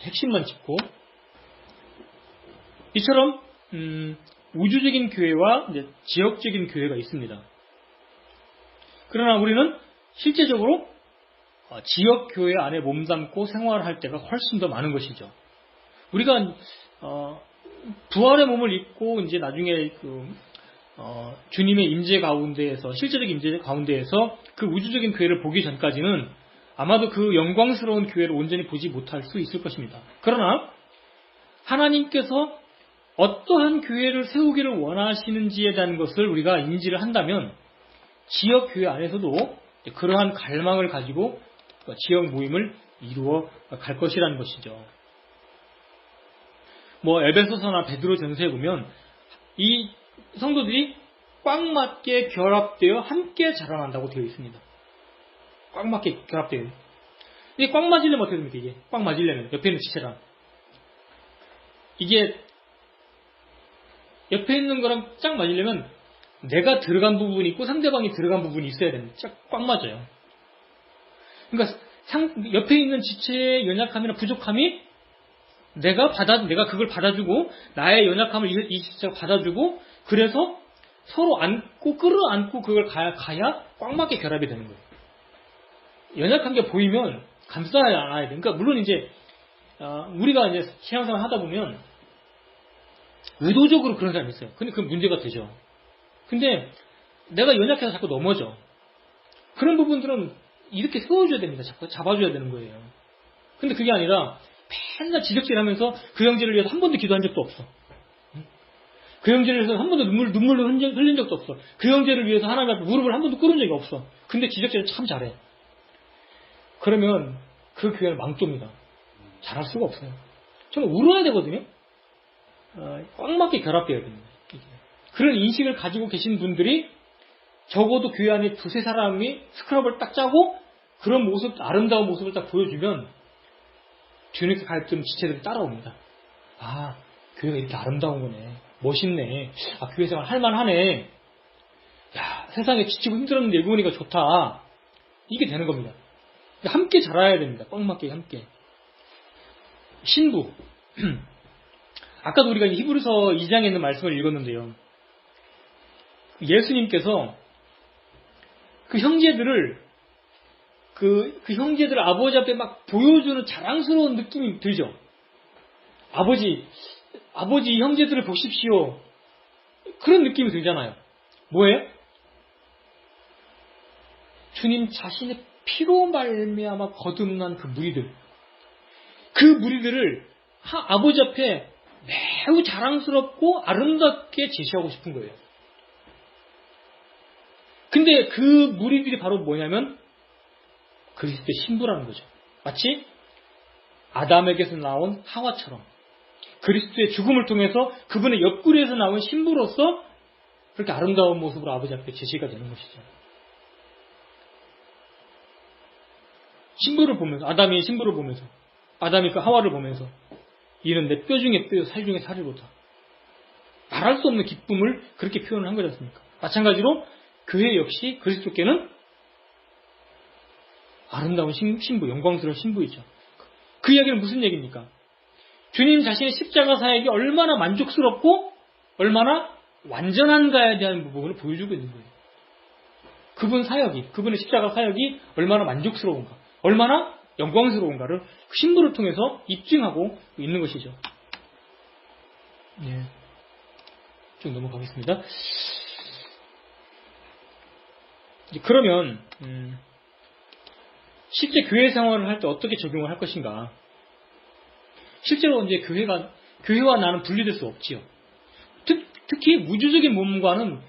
핵심만 짚고, 이처럼 우주적인 교회와 이제 지역적인 교회가 있습니다. 그러나 우리는 실제적으로 지역 교회 안에 몸담고 생활할 때가 훨씬 더 많은 것이죠. 우리가 부활의 몸을 입고 이제 나중에 주님의 임재 가운데에서, 실제적 임재 가운데에서 그 우주적인 교회를 보기 전까지는 아마도 그 영광스러운 교회를 온전히 보지 못할 수 있을 것입니다. 그러나 하나님께서 어떠한 교회를 세우기를 원하시는지에 대한 것을 우리가 인지를 한다면 지역 교회 안에서도 그러한 갈망을 가지고 지역 모임을 이루어 갈 것이라는 것이죠. 에베소서나 베드로전서에 보면 이 성도들이 꽉 맞게 결합되어 함께 자라난다고 되어 있습니다. 꽉 맞게 결합되어. 이게 꽉 맞으려면 어떻게 됩니까? 이게 꽉 맞으려면 옆에 있는 지체랑 이게 옆에 있는 거랑 쫙 맞으려면 내가 들어간 부분이 있고 상대방이 들어간 부분이 있어야 됩니다. 쫙 맞아요. 그러니까 옆에 있는 지체의 연약함이나 부족함이 내가 그걸 받아주고 나의 연약함을 이 지체가 받아주고, 그래서 서로 끌어안고 그걸 가야 꽉 맞게 결합이 되는 거예요. 연약한 게 보이면 감싸지 않아야 돼. 그러니까 물론 이제 우리가 이제 신앙생활 하다 보면 의도적으로 그런 사람이 있어요. 근데 그건 문제가 되죠. 근데 내가 연약해서 자꾸 넘어져. 그런 부분들은 이렇게 세워줘야 됩니다. 자꾸 잡아줘야 되는 거예요. 근데 그게 아니라 맨날 지적질하면서 그 형제를 위해서 한 번도 기도한 적도 없어. 그 형제를 위해서 한 번도 눈물로 흘린 적도 없어. 그 형제를 위해서 하나님 앞에 무릎을 한 번도 꿇은 적이 없어. 근데 지적질을 참 잘해. 그러면 그 교회는 망조입니다. 잘할 수가 없어요. 정말 울어야 되거든요. 꽉 맞게 결합되어야 됩니다. 그런 인식을 가지고 계신 분들이 적어도 교회 안에 두세 사람이 스크럽을 딱 짜고 그런 모습, 아름다운 모습을 딱 보여주면 주님께 가르치는 지체들이 따라옵니다. 아, 교회가 이렇게 아름다운 거네. 멋있네. 아, 교회 생활 할만하네. 야, 세상에 지치고 힘들었는데 여기 오니까 좋다. 이게 되는 겁니다. 함께 자라야 됩니다. 꽉 맞게 함께. 신부. 아까도 우리가 히브리서 2장에 있는 말씀을 읽었는데요. 예수님께서 그 형제들을 아버지 앞에 막 보여주는 자랑스러운 느낌이 들죠. 아버지 이 형제들을 보십시오. 그런 느낌이 들잖아요. 뭐예요? 주님 자신의 피로 말미암아 거듭난 그 무리들. 그 무리들을 아버지 앞에 매우 자랑스럽고 아름답게 제시하고 싶은 거예요. 근데 그 무리들이 바로 뭐냐면 그리스도의 신부라는 거죠. 마치 아담에게서 나온 하와처럼 그리스도의 죽음을 통해서 그분의 옆구리에서 나온 신부로서 그렇게 아름다운 모습으로 아버지 앞에 제시가 되는 것이죠. 신부를 보면서, 아담이 신부를 보면서, 아담이 그 하와를 보면서 이는 내 뼈 중에 뼈, 살 중에 살이로다. 말할 수 없는 기쁨을 그렇게 표현을 한 거지 않습니까? 마찬가지로 교회 역시 그리스도께는 아름다운 신부, 영광스러운 신부이죠. 그 이야기는 무슨 얘기입니까? 주님 자신의 십자가 사역이 얼마나 만족스럽고 얼마나 완전한가에 대한 부분을 보여주고 있는 거예요. 그분 사역이, 그분의 십자가 사역이 얼마나 만족스러운가, 얼마나 영광스러운가를 신부를 통해서 입증하고 있는 것이죠. 예. 좀 넘어가겠습니다. 그러면 실제 교회 생활을 할 때 어떻게 적용을 할 것인가? 실제로 이제 교회와 나는 분리될 수 없지요. 특히 우주적인 몸과는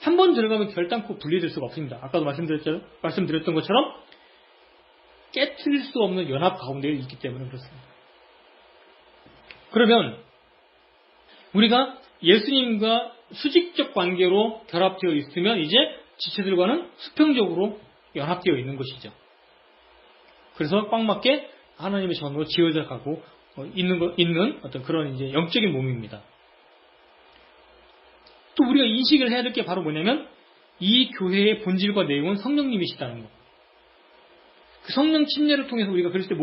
한 번 들어가면 결단코 분리될 수가 없습니다. 아까도 말씀드렸던 것처럼 깨트릴 수 없는 연합 가운데 있기 때문에 그렇습니다. 그러면 우리가 예수님과 수직적 관계로 결합되어 있으면 이제 지체들과는 수평적으로 연합되어 있는 것이죠. 그래서 꽉 맞게 하나님의 전으로 지어져 가고 있는 어떤 그런 이제 영적인 몸입니다. 또 우리가 인식을 해야 될 게 바로 뭐냐면 이 교회의 본질과 내용은 성령님이시다는 것. 그 성령 침례를 통해서 우리가 그리스도의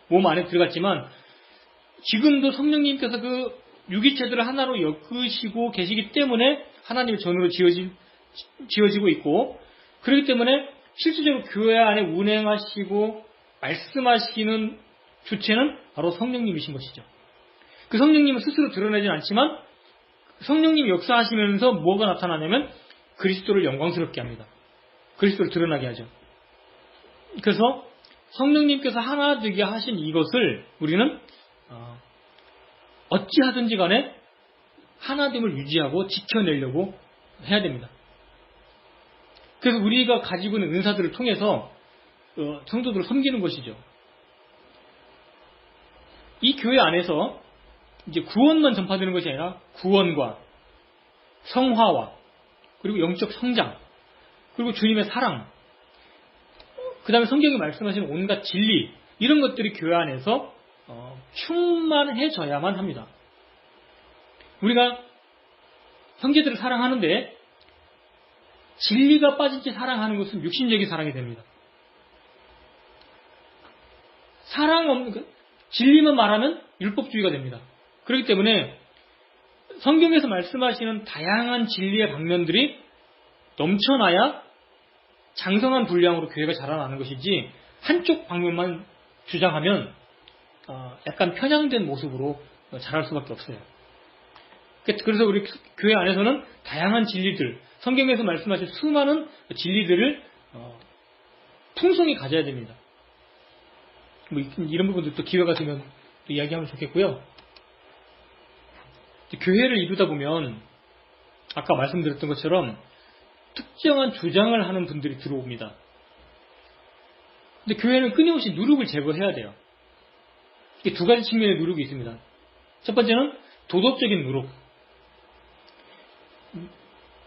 몸 안에 들어갔지만 지금도 성령님께서 그 유기체들을 하나로 엮으시고 계시기 때문에 하나님의 전으로 지어지고 있고, 그렇기 때문에 실질적으로 교회 안에 운행하시고 말씀하시는 주체는 바로 성령님이신 것이죠. 그 성령님은 스스로 드러내진 않지만 성령님이 역사하시면서 뭐가 나타나냐면 그리스도를 영광스럽게 합니다. 그리스도를 드러나게 하죠. 그래서 성령님께서 하나 되게 하신 이것을 우리는 어찌하든지 간에 하나됨을 유지하고 지켜내려고 해야 됩니다. 그래서 우리가 가지고 있는 은사들을 통해서 성도들을 섬기는 것이죠. 이 교회 안에서 이제 구원만 전파되는 것이 아니라 구원과 성화와 그리고 영적 성장, 그리고 주님의 사랑, 그 다음에 성경이 말씀하시는 온갖 진리, 이런 것들이 교회 안에서 충만해져야만 합니다. 우리가 형제들을 사랑하는데 진리가 빠진 채 사랑하는 것은 육신적인 사랑이 됩니다. 진리만 말하면 율법주의가 됩니다. 그렇기 때문에 성경에서 말씀하시는 다양한 진리의 방면들이 넘쳐나야 장성한 분량으로 교회가 자라나는 것이지, 한쪽 방면만 주장하면 약간 편향된 모습으로 자랄 수밖에 없어요. 그래서 우리 교회 안에서는 다양한 진리들, 성경에서 말씀하신 수많은 진리들을 풍성히 가져야 됩니다. 뭐 이런 부분도 또 기회가 되면 또 이야기하면 좋겠고요. 교회를 이루다 보면 아까 말씀드렸던 것처럼 특정한 주장을 하는 분들이 들어옵니다. 근데 교회는 끊임없이 누룩을 제거해야 돼요. 이게 두 가지 측면의 누룩이 있습니다. 첫 번째는 도덕적인 누룩.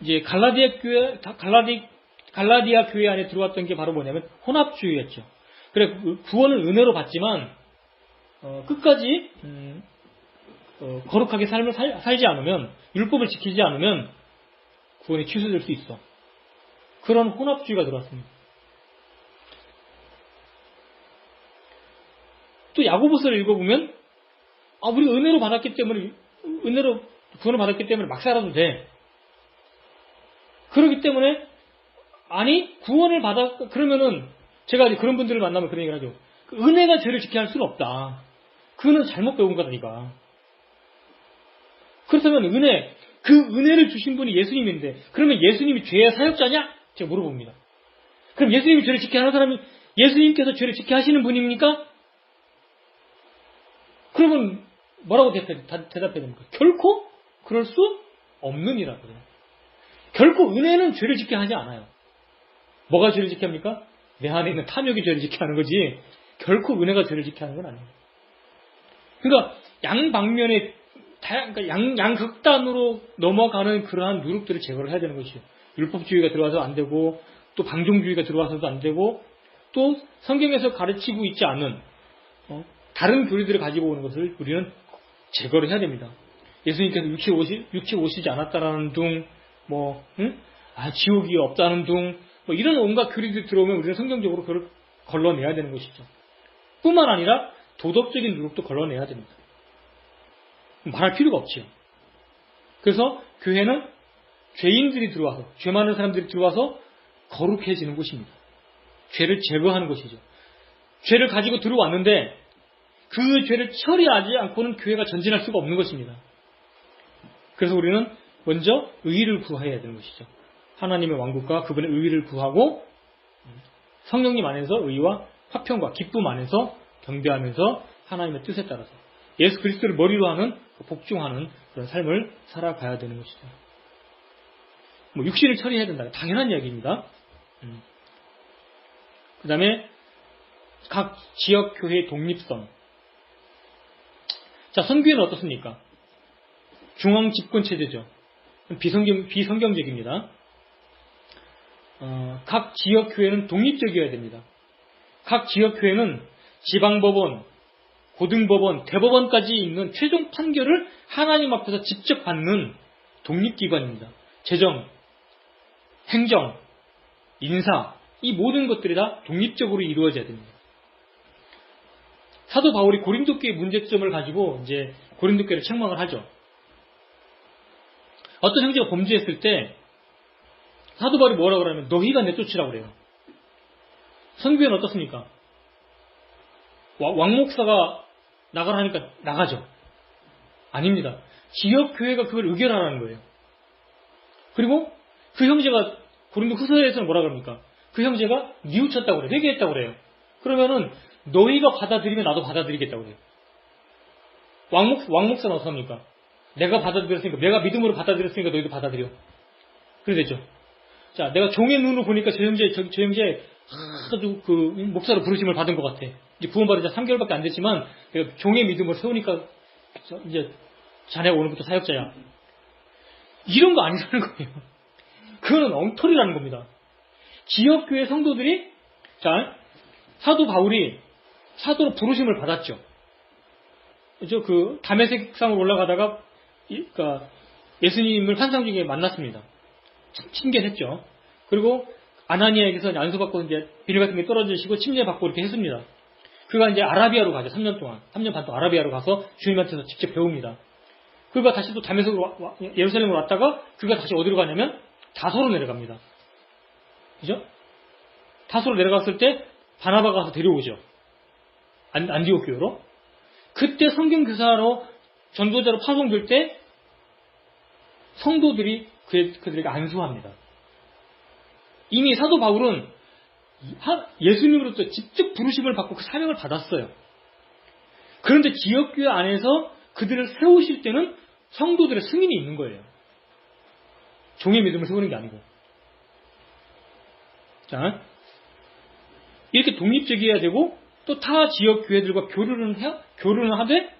이제 갈라디아 교회 안에 들어왔던 게 바로 뭐냐면 혼합주의였죠. 그래, 구원을 은혜로 받지만 끝까지 거룩하게 삶을 살지 않으면, 율법을 지키지 않으면 구원이 취소될 수 있어. 그런 혼합주의가 들어왔습니다. 또 야고보서를 읽어보면 우리 은혜로 받았기 때문에, 은혜로 구원을 받았기 때문에 막 살아도 돼. 그렇기 때문에 구원을 그러면은 제가 이제 그런 분들을 만나면 그런 얘기를 하죠. 은혜가 죄를 지키게 할 수는 없다. 그거는 잘못 배운 거다니까. 그렇다면 그 은혜를 주신 분이 예수님인데, 그러면 예수님이 죄의 사역자냐? 제가 물어봅니다. 그럼 예수님이 죄를 지키게 하는 사람이 예수님께서 죄를 지키게 하시는 분입니까? 그러면 뭐라고 대답해야 됩니까? 결코 그럴 수 없는 이라거든요. 결코 은혜는 죄를 짓게 하지 않아요. 뭐가 죄를 짓게 합니까? 내 안에 있는 탐욕이 죄를 짓게 하는 거지, 결코 은혜가 죄를 짓게 하는 건 아니에요. 그러니까 양방면에 양극단으로 넘어가는 그러한 누룩들을 제거를 해야 되는 것이죠. 율법주의가 들어와서 안 되고, 또 방종주의가 들어와서도 안 되고, 또 성경에서 가르치고 있지 않은 다른 교리들을 가지고 오는 것을 우리는 제거를 해야 됩니다. 예수님께서 육체 오시지 않았다라는 둥, 지옥이 없다는 둥, 이런 온갖 교리들이 들어오면 우리는 성경적으로 그걸 걸러내야 되는 것이죠. 뿐만 아니라 도덕적인 누룩도 걸러내야 됩니다. 말할 필요가 없지요. 그래서 교회는 죄인들이 들어와서, 죄 많은 사람들이 들어와서 거룩해지는 곳입니다. 죄를 제거하는 곳이죠. 죄를 가지고 들어왔는데 그 죄를 처리하지 않고는 교회가 전진할 수가 없는 것입니다. 그래서 우리는 먼저 의의를 구해야 되는 것이죠. 하나님의 왕국과 그분의 의의를 구하고 성령님 안에서 의와 화평과 기쁨 안에서 경배하면서 하나님의 뜻에 따라서 예수 그리스도를 머리로 하는, 복종하는 그런 삶을 살아가야 되는 것이죠. 육신을 처리해야 된다. 당연한 이야기입니다. 그 다음에 각 지역 교회의 독립성. 자, 선교회는 어떻습니까? 중앙 집권 체제죠. 비성경적입니다. 각 지역 교회는 독립적이어야 됩니다. 각 지역 교회는 지방법원, 고등법원, 대법원까지 있는 최종 판결을 하나님 앞에서 직접 받는 독립기관입니다. 재정, 행정, 인사, 이 모든 것들이 다 독립적으로 이루어져야 됩니다. 사도 바울이 고린도 교회의 문제점을 가지고 이제 고린도 교회를 책망을 하죠. 어떤 형제가 범죄했을 때 사도 바울이 뭐라고 그러냐면 너희가 내쫓으라고 그래요. 선교회는 어떻습니까? 왕목사가 나가라 하니까 나가죠. 아닙니다. 지역교회가 그걸 의결하라는 거예요. 그리고 그 형제가 고린도 후서에서는 뭐라 그럽니까? 그 형제가 뉘우쳤다고 그래요. 회개했다고 그래요. 그러면은 너희가 받아들이면 나도 받아들이겠다고 그래요. 왕목사는 어떻게 합니까? 내가 받아들였으니까, 내가 믿음으로 받아들였으니까 너희도 받아들여. 그래 되죠. 자, 내가 종의 눈으로 보니까 저 형제 아주 그 목사로 부르심을 받은 것 같아. 이제 구원받은 지 3개월밖에 안 됐지만 내가 종의 믿음을 세우니까 이제 자네가 오늘부터 사역자야. 이런 거 아니라는 거예요. 그거는 엉터리라는 겁니다. 지역교회 성도들이, 자, 사도 바울이 사도로 부르심을 받았죠. 그 다메섹상으로 올라가다가 그러니까 예수님을 환상 중에 만났습니다. 참 친견했죠. 그리고 아나니아에게서 안수받고 이제 비늘 같은 게 떨어지시고 침례받고 이렇게 했습니다. 그가 이제 아라비아로 가죠. 3년 반 동안 아라비아로 가서 주님한테서 직접 배웁니다. 그가 다시 또 다메섹으로 예루살렘으로 왔다가 그가 다시 어디로 가냐면 다소로 내려갑니다. 그죠? 다소로 내려갔을 때 바나바가 가서 데려오죠. 안디옥 교회로. 그때 성경교사로 전도자로 파송될 때 성도들이 그들에게 안수합니다. 이미 사도 바울은 예수님으로부터 직접 부르심을 받고 그 사명을 받았어요. 그런데 지역교회 안에서 그들을 세우실 때는 성도들의 승인이 있는 거예요. 종의 믿음을 세우는 게 아니고. 자, 이렇게 독립적이어야 되고 또 타 지역 교회들과 교류는 하되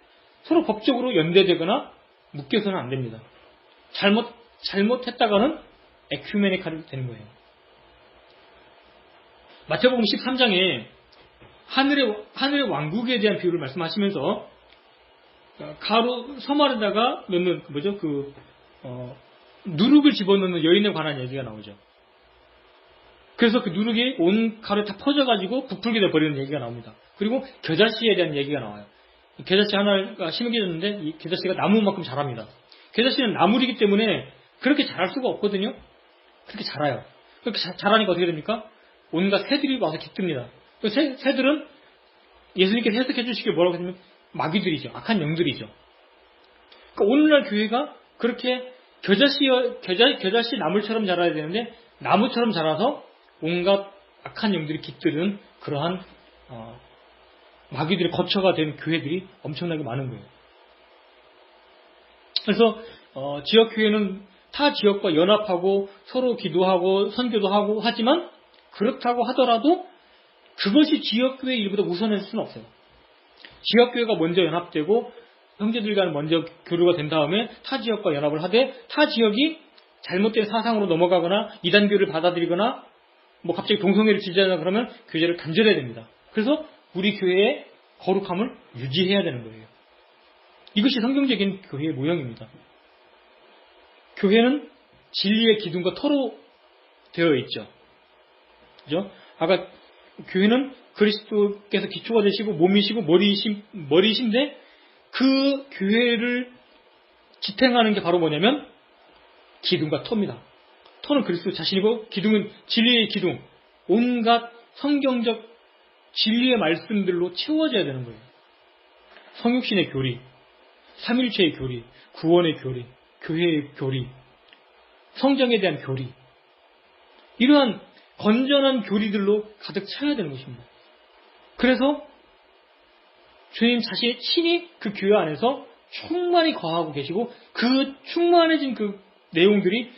서로 법적으로 연대되거나 묶여서는 안 됩니다. 잘못했다가는 에큐메니칼이 되는 거예요. 마태복음 13장에 하늘의 왕국에 대한 비유를 말씀하시면서 가로 섬 안에다가 넣는 누룩을 집어넣는 여인에 관한 얘기가 나오죠. 그래서 그 누룩이 온 가루에 다 퍼져가지고 부풀게 돼버리는 얘기가 나옵니다. 그리고 겨자씨에 대한 얘기가 나와요. 겨자씨 하나가 심겨졌는데 이 겨자씨가 나무만큼 자랍니다. 겨자씨는 나물이기 때문에 그렇게 자랄 수가 없거든요. 그렇게 자라요. 그렇게 자라니까 어떻게 됩니까? 온갖 새들이 와서 깃듭니다. 그 새들은 예수님께서 해석해 주시길 뭐라고 하냐면 마귀들이죠. 악한 영들이죠. 그러니까 오늘날 교회가 그렇게 겨자씨 나물처럼 자라야 되는데 나무처럼 자라서 온갖 악한 영들이 깃드는 그러한 마귀들의 거처가 된 교회들이 엄청나게 많은 거예요. 그래서 지역교회는 타 지역과 연합하고 서로 기도하고 선교도 하고 하지만 그렇다고 하더라도 그것이 지역교회의 일보다 우선할 수는 없어요. 지역교회가 먼저 연합되고 형제들 간 먼저 교류가 된 다음에 타 지역과 연합을 하되 타 지역이 잘못된 사상으로 넘어가거나 이단교를 받아들이거나 뭐 갑자기 동성애를 지지하거나 그러면 교제를 단절해야 됩니다. 그래서 우리 교회의 거룩함을 유지해야 되는 거예요. 이것이 성경적인 교회의 모형입니다. 교회는 진리의 기둥과 터로 되어 있죠. 그죠? 아까 교회는 그리스도께서 기초가 되시고 몸이시고 머리이신데 그 교회를 지탱하는 게 바로 뭐냐면 기둥과 터입니다. 터는 그리스도 자신이고 기둥은 진리의 기둥, 온갖 성경적 진리의 말씀들로 채워져야 되는 거예요. 성육신의 교리, 삼일체의 교리, 구원의 교리, 교회의 교리, 성경에 대한 교리, 이러한 건전한 교리들로 가득 차야 되는 것입니다. 그래서 주님 자신이 친히 그 교회 안에서 충만히 거하고 계시고 그 충만해진 그 내용들이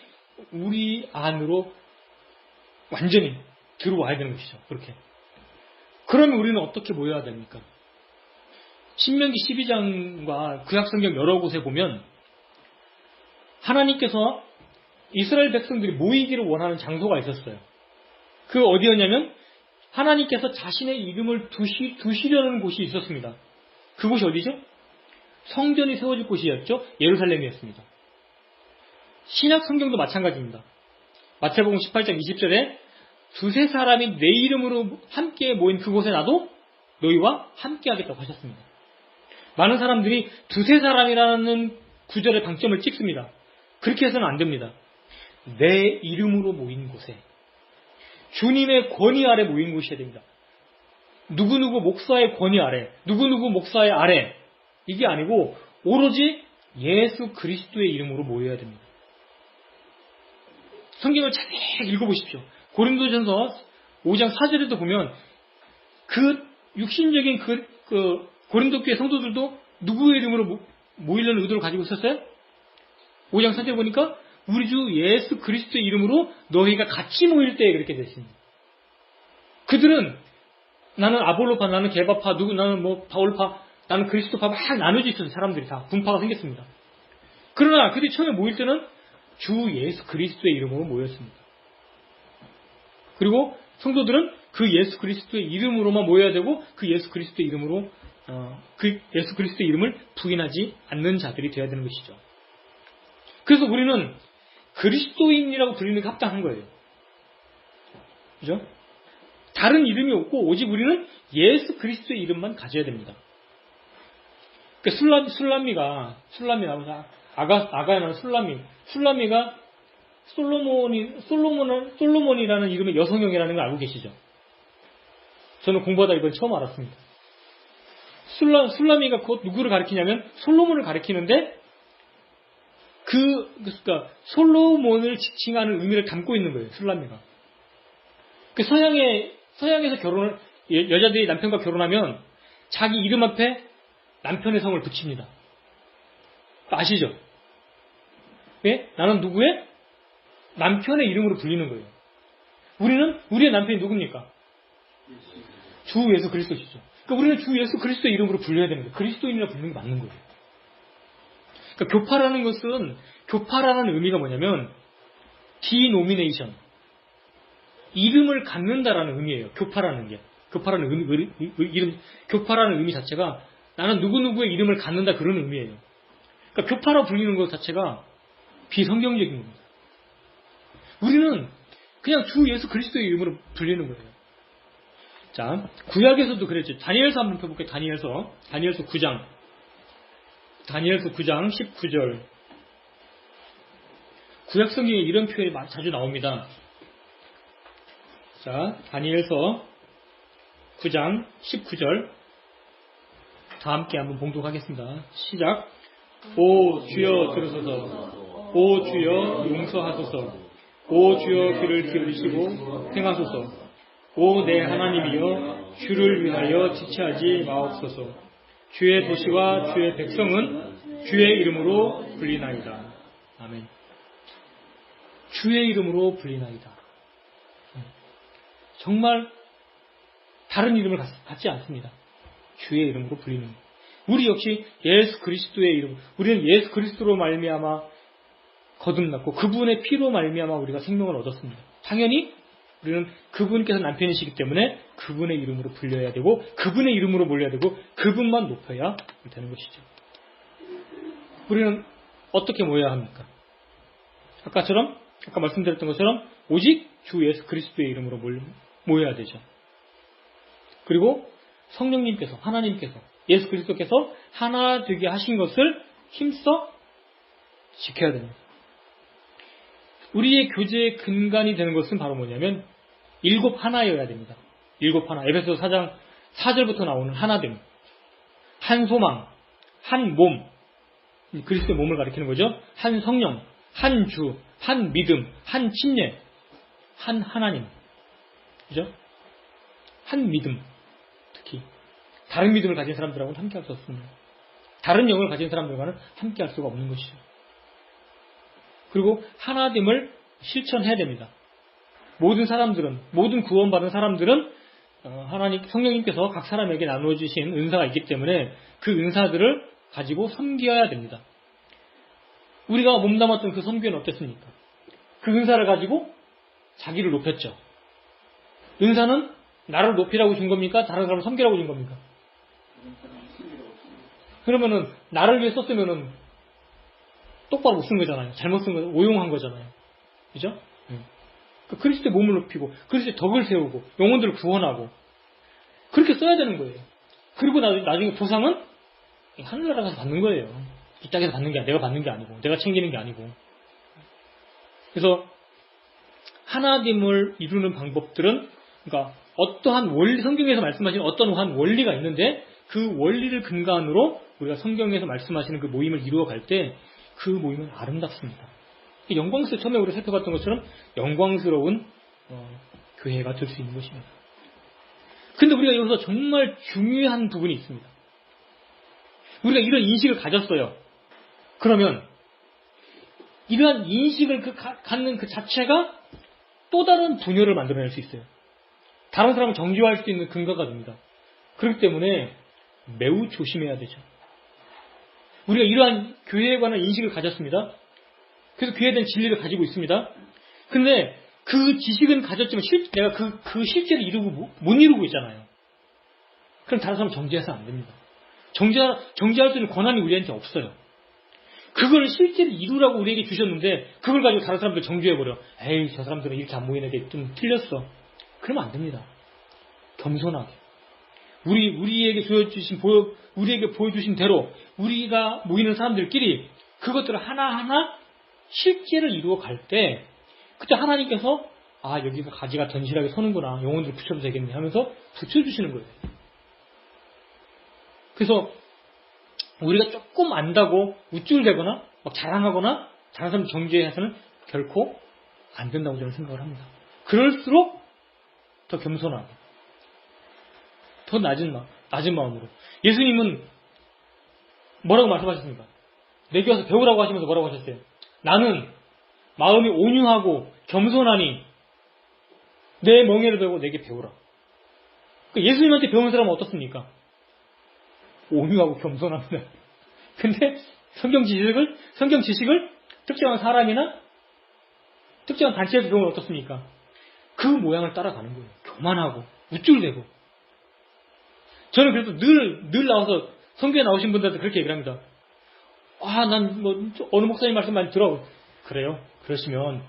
우리 안으로 완전히 들어와야 되는 것이죠. 그렇게. 그러면 우리는 어떻게 모여야 됩니까? 신명기 12장과 구약성경 여러 곳에 보면 하나님께서 이스라엘 백성들이 모이기를 원하는 장소가 있었어요. 그 어디였냐면 하나님께서 자신의 이름을 두시려는 곳이 있었습니다. 그곳이 어디죠? 성전이 세워질 곳이었죠. 예루살렘이었습니다. 신약 성경도 마찬가지입니다. 마태복음 18장 20절에 두세 사람이 내 이름으로 함께 모인 그곳에 나도 너희와 함께 하겠다고 하셨습니다. 많은 사람들이 두세 사람이라는 구절에 방점을 찍습니다. 그렇게 해서는 안 됩니다. 내 이름으로 모인 곳에, 주님의 권위 아래 모인 곳이어야 됩니다. 누구누구 목사의 권위 아래, 누구누구 목사의 아래, 이게 아니고 오로지 예수 그리스도의 이름으로 모여야 됩니다. 성경을 잘 읽어보십시오. 고린도전서 5장 4절에도 보면 그 육신적인 그 고린도 교회 성도들도 누구의 이름으로 모이려는 의도를 가지고 있었어요? 5장 4절에 보니까 우리 주 예수 그리스도의 이름으로 너희가 같이 모일 때에 그렇게 됐습니다. 그들은 나는 아볼로파, 나는 게바파, 나는 뭐 바울파, 나는 그리스도파 막 나눠져 있어서 사람들이 다 분파가 생겼습니다. 그러나 그들이 처음에 모일 때는 주 예수 그리스도의 이름으로 모였습니다. 그리고 성도들은 그 예수 그리스도의 이름으로만 모여야 되고 그 예수 그리스도의 이름으로 그 예수 그리스도의 이름을 부인하지 않는 자들이 되어야 되는 것이죠. 그래서 우리는 그리스도인이라고 불리는 게 합당한 거예요. 그죠? 다른 이름이 없고 오직 우리는 예수 그리스도의 이름만 가져야 됩니다. 그러니까 술람미가 아가야나 술람미가 솔로몬이라는 이름의 여성형이라는 걸 알고 계시죠? 저는 공부하다 이걸 처음 알았습니다. 술람미가 곧 누구를 가리키냐면 솔로몬을 가리키는데 그러니까 솔로몬을 지칭하는 의미를 담고 있는 거예요. 술람미가. 그 서양에서 여자들이 남편과 결혼하면 자기 이름 앞에 남편의 성을 붙입니다. 아시죠? 왜? 나는 누구의? 남편의 이름으로 불리는 거예요. 우리는 우리의 남편이 누굽니까? 주 예수 그리스도시죠. 그러니까 우리는 주 예수 그리스도의 이름으로 불려야 되는 거예요. 그리스도인이라 부르는 게 맞는 거예요. 그러니까 교파라는 의미가 뭐냐면 디노미네이션, 이름을 갖는다라는 의미예요. 교파라는 의미 자체가 나는 누구누구의 이름을 갖는다 그런 의미예요. 그러니까 교파라고 불리는 것 자체가 비성경적인 겁니다. 우리는 그냥 주 예수 그리스도의 이름으로 불리는 거예요. 자, 구약에서도 그랬죠. 다니엘서 한번 펴볼게요. 다니엘서 9장 19절. 구약 성경에 이런 표현이 자주 나옵니다. 자, 다니엘서 9장 19절. 다 함께 한번 봉독하겠습니다. 시작. 오 주여 들으소서. 오 주여 용서하소서. 오 주여 귀를 기울이시고 행하소서. 오 내 하나님이여 주를 위하여 지체하지 마옵소서. 주의 도시와 주의 백성은 주의 이름으로 불리나이다. 아멘. 주의 이름으로 불리나이다. 정말 다른 이름을 갖지 않습니다. 주의 이름으로 불리는. 우리 역시 예수 그리스도의 이름, 우리는 예수 그리스도로 말미암아 거듭났고 그분의 피로 말미암아 우리가 생명을 얻었습니다. 당연히 우리는 그분께서 남편이시기 때문에 그분의 이름으로 불려야 되고 그분의 이름으로 몰려야 되고 그분만 높여야 되는 것이죠. 우리는 어떻게 모여야 합니까? 아까 말씀드렸던 것처럼 오직 주 예수 그리스도의 이름으로 모여야 되죠. 그리고 성령님께서, 하나님께서, 예수 그리스도께서 하나 되게 하신 것을 힘써 지켜야 됩니다. 우리의 교제의 근간이 되는 것은 바로 뭐냐면 일곱 하나여야 됩니다. 일곱 하나. 에베소 4장 4절부터 나오는 하나됨. 한 소망, 한 몸, 그리스도의 몸을 가리키는 거죠. 한 성령, 한 주, 한 믿음, 한 침례, 한 하나님. 그죠? 한 믿음. 특히 다른 믿음을 가진 사람들하고는 함께 할 수 없습니다. 다른 영을 가진 사람들과는 함께 할 수가 없는 것이죠. 그리고 하나됨을 실천해야 됩니다. 모든 사람들은, 모든 구원받은 사람들은 하나님, 성령님께서 각 사람에게 나누어주신 은사가 있기 때문에 그 은사들을 가지고 섬겨야 됩니다. 우리가 몸담았던 그 섬교는 어땠습니까? 그 은사를 가지고 자기를 높였죠. 은사는 나를 높이라고 준 겁니까? 다른 사람을 섬기라고 준 겁니까? 그러면은 나를 위해 썼으면은 똑바로 못 쓴 거잖아요. 잘못 쓴 거, 오용한 거잖아요. 그죠? 그리스도의 몸을 높이고 그리스도의 덕을 세우고 영혼들을 구원하고 그렇게 써야 되는 거예요. 그리고 나중에 보상은 하늘나라 가서 받는 거예요. 이 땅에서 받는 게 내가 받는 게 아니고 내가 챙기는 게 아니고. 그래서 하나님을 이루는 방법들은 그러니까 어떠한 원리, 성경에서 말씀하시는 어떠한 원리가 있는데 그 원리를 근간으로 우리가 성경에서 말씀하시는 그 모임을 이루어갈 때 그 모임은 아름답습니다. 영광스러운, 처음에 우리가 살펴봤던 것처럼 영광스러운 교회가 될 수 있는 것입니다. 근데 우리가 여기서 정말 중요한 부분이 있습니다. 우리가 이런 인식을 가졌어요. 그러면 이러한 인식을 갖는 그 자체가 또 다른 분열을 만들어낼 수 있어요. 다른 사람을 정죄할 수 있는 근거가 됩니다. 그렇기 때문에 매우 조심해야 되죠. 우리가 이러한 교회에 관한 인식을 가졌습니다. 그래서 교회에 대한 진리를 가지고 있습니다. 근데 그 지식은 가졌지만 내가 그 실제를 못 이루고 있잖아요. 그럼 다른 사람을 정죄해서는 안 됩니다. 정죄할 수 있는 권한이 우리한테 없어요. 그걸 실제로 이루라고 우리에게 주셨는데 그걸 가지고 다른 사람들 정죄해버려. 에이, 저 사람들은 이렇게 안 모이는데 좀 틀렸어. 그러면 안 됩니다. 겸손하게. 우리에게 보여주신 대로 우리가 모이는 사람들끼리 그것들을 하나하나 실제를 이루어 갈 때 그때 하나님께서 여기가 가지가 던실하게 서는구나. 영혼들을 붙여도 되겠네 하면서 붙여주시는 거예요. 그래서 우리가 조금 안다고 우쭐대거나 막 자랑하거나 다른 사람 정죄해서는 결코 안 된다고 저는 생각을 합니다. 그럴수록 더 겸손하게 더 낮은 마음으로. 예수님은 뭐라고 말씀하셨습니까? 내게 와서 배우라고 하시면서 뭐라고 하셨어요? 나는 마음이 온유하고 겸손하니 내 멍에를 배우고 내게 배우라. 예수님한테 배운 사람은 어떻습니까? 온유하고 겸손합니다. 근데 성경 지식을 특정한 사람이나 특정한 단체에서 배우면 어떻습니까? 그 모양을 따라가는 거예요. 교만하고 우쭐대고. 저는 그래서 늘 나와서 성경에 나오신 분들한테 그렇게 얘기를 합니다. 난 어느 목사님 말씀 많이 들어. 그래요? 그러시면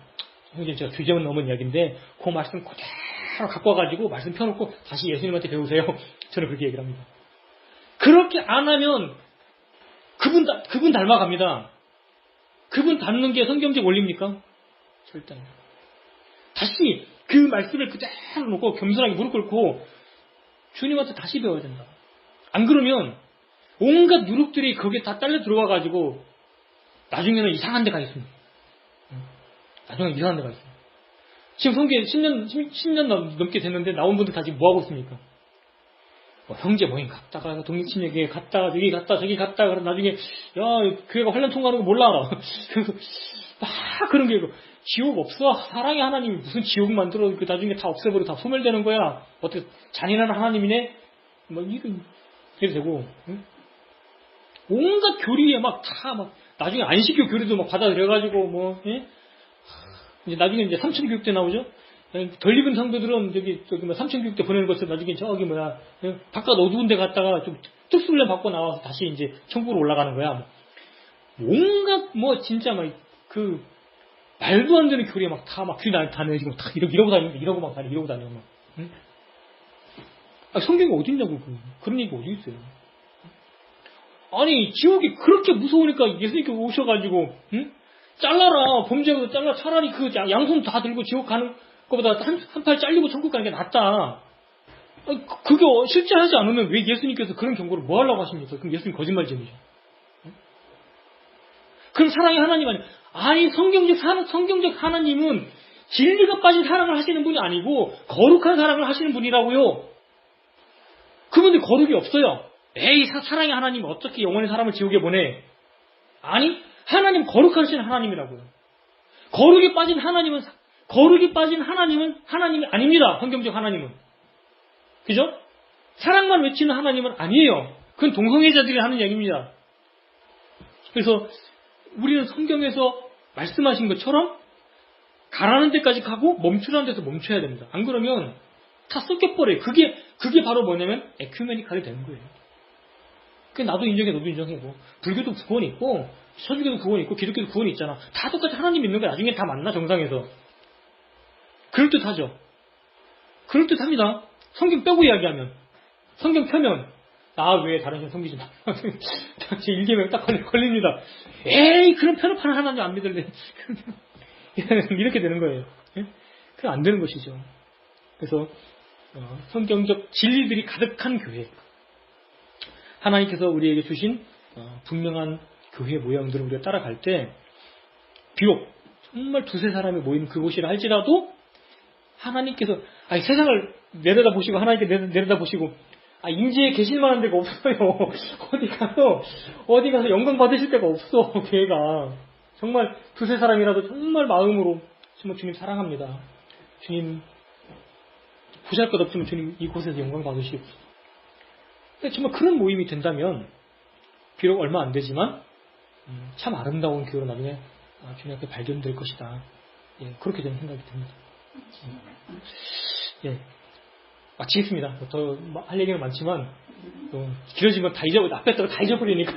형님 제가 주제는 넘은 이야기인데 그 말씀 그대로 갖고 와가지고 말씀 펴놓고 다시 예수님한테 배우세요. 저는 그렇게 얘기를 합니다. 그렇게 안 하면 그분 닮아갑니다. 그분 닮는 게 성경적 원리입니까? 절대 아닙니다. 다시 그 말씀을 그대로 놓고 겸손하게 무릎 꿇고 주님한테 다시 배워야 된다. 안 그러면 온갖 누룩들이 거기에 다 딸려 들어와가지고 나중에는 이상한 데 가 있습니다. 나중에 이상한 데 가 있습니다. 지금 성경에 10년 넘게 됐는데 나온 분들 다 지금 뭐하고 있습니까? 형제 모임 갔다가 독립침례교회 갔다가 여기 갔다 저기 갔다가 그럼 나중에 교회가 환란 통과하는 거 몰라. 그래서 막 그런 게 지옥 없어. 사랑의 하나님이 무슨 지옥 만들어 나중에 다 없애버리고 다 소멸되는 거야. 어떻게 잔인한 하나님이네. 이런 그래도 되고 온갖 교리에 나중에 안식교 교리도 받아들여가지고 이제 나중에 이제 삼천교육 때 나오죠. 덜 익은 성도들은 삼천교육 때 보내는 것을 나중에 바깥 어두운 데 갔다가 좀 특수훈련 받고 나와서 다시 이제 천국으로 올라가는 거야. 온갖 진짜 말도 안 되는 교리에 귀 다내지고 이러고 다니는데 이러고 다녀. 응? 성경이 어디 있냐고 그런 얘기가 어디 있어요. 아니 지옥이 그렇게 무서우니까 예수님께서 오셔가지고 잘라라. 범죄하고 잘라. 차라리 그 양손 다 들고 지옥 가는 것보다 한 팔 잘리고 천국 가는 게 낫다. 그게 실제 하지 않으면 왜 예수님께서 그런 경고를 뭐 하려고 하십니까? 그럼 예수님 거짓말쟁이죠. 그럼 사랑의 하나님 아니 성경적 하나님은 진리가 빠진 사랑을 하시는 분이 아니고 거룩한 사랑을 하시는 분이라고요. 그분들 거룩이 없어요. 에이, 사랑의 하나님 어떻게 영원히 사람을 지옥에 보내? 아니, 하나님 거룩하신 하나님이라고요. 거룩이 빠진 하나님은 하나님이 아닙니다. 성경적 하나님은. 그죠? 사랑만 외치는 하나님은 아니에요. 그건 동성애자들이 하는 얘기입니다. 그래서 우리는 성경에서 말씀하신 것처럼 가라는 데까지 가고 멈추라는 데서 멈춰야 됩니다. 안 그러면 다 섞여버려요. 그게 바로 뭐냐면 에큐메니칼이 되는 거예요. 나도 인정해, 너도 인정해. 뭐 불교도 구원이 있고 천주교도 구원이 있고 기독교도 구원이 있잖아. 다 똑같이 하나님 믿는 거야. 나중에 다 만나 정상에서. 그럴듯하죠. 그럴듯합니다. 성경 빼고 이야기하면. 성경 펴면 왜 다른 신 섬기지 마. 제 1계명 딱 걸립니다. 에이, 그런 편협한 하나님 안 믿을래. 이렇게 되는 거예요. 그럼 안 되는 것이죠. 그래서 성경적 진리들이 가득한 교회, 하나님께서 우리에게 주신 분명한 교회 모양들을 우리가 따라갈 때 비록 정말 두세 사람이 모인 그곳이라 할지라도 하나님께서 세상을 내려다보시고 하나님께 내려다보시고 임재에 계실 만한 데가 없어요. 어디 가서 영광 받으실 데가 없어. 교회가 정말 두세 사람이라도 정말 마음으로 정말 주님 사랑합니다. 주님 보잘것없지만 주님 이곳에서 영광 받으시고, 정말 그런 모임이 된다면 비록 얼마 안 되지만 참 아름다운 교회로 나중에 주님 앞에 발견될 것이다. 그렇게 되는 생각이 듭니다. 마치겠습니다. 더 할 얘기는 많지만 길어지면 다 잊어버리니까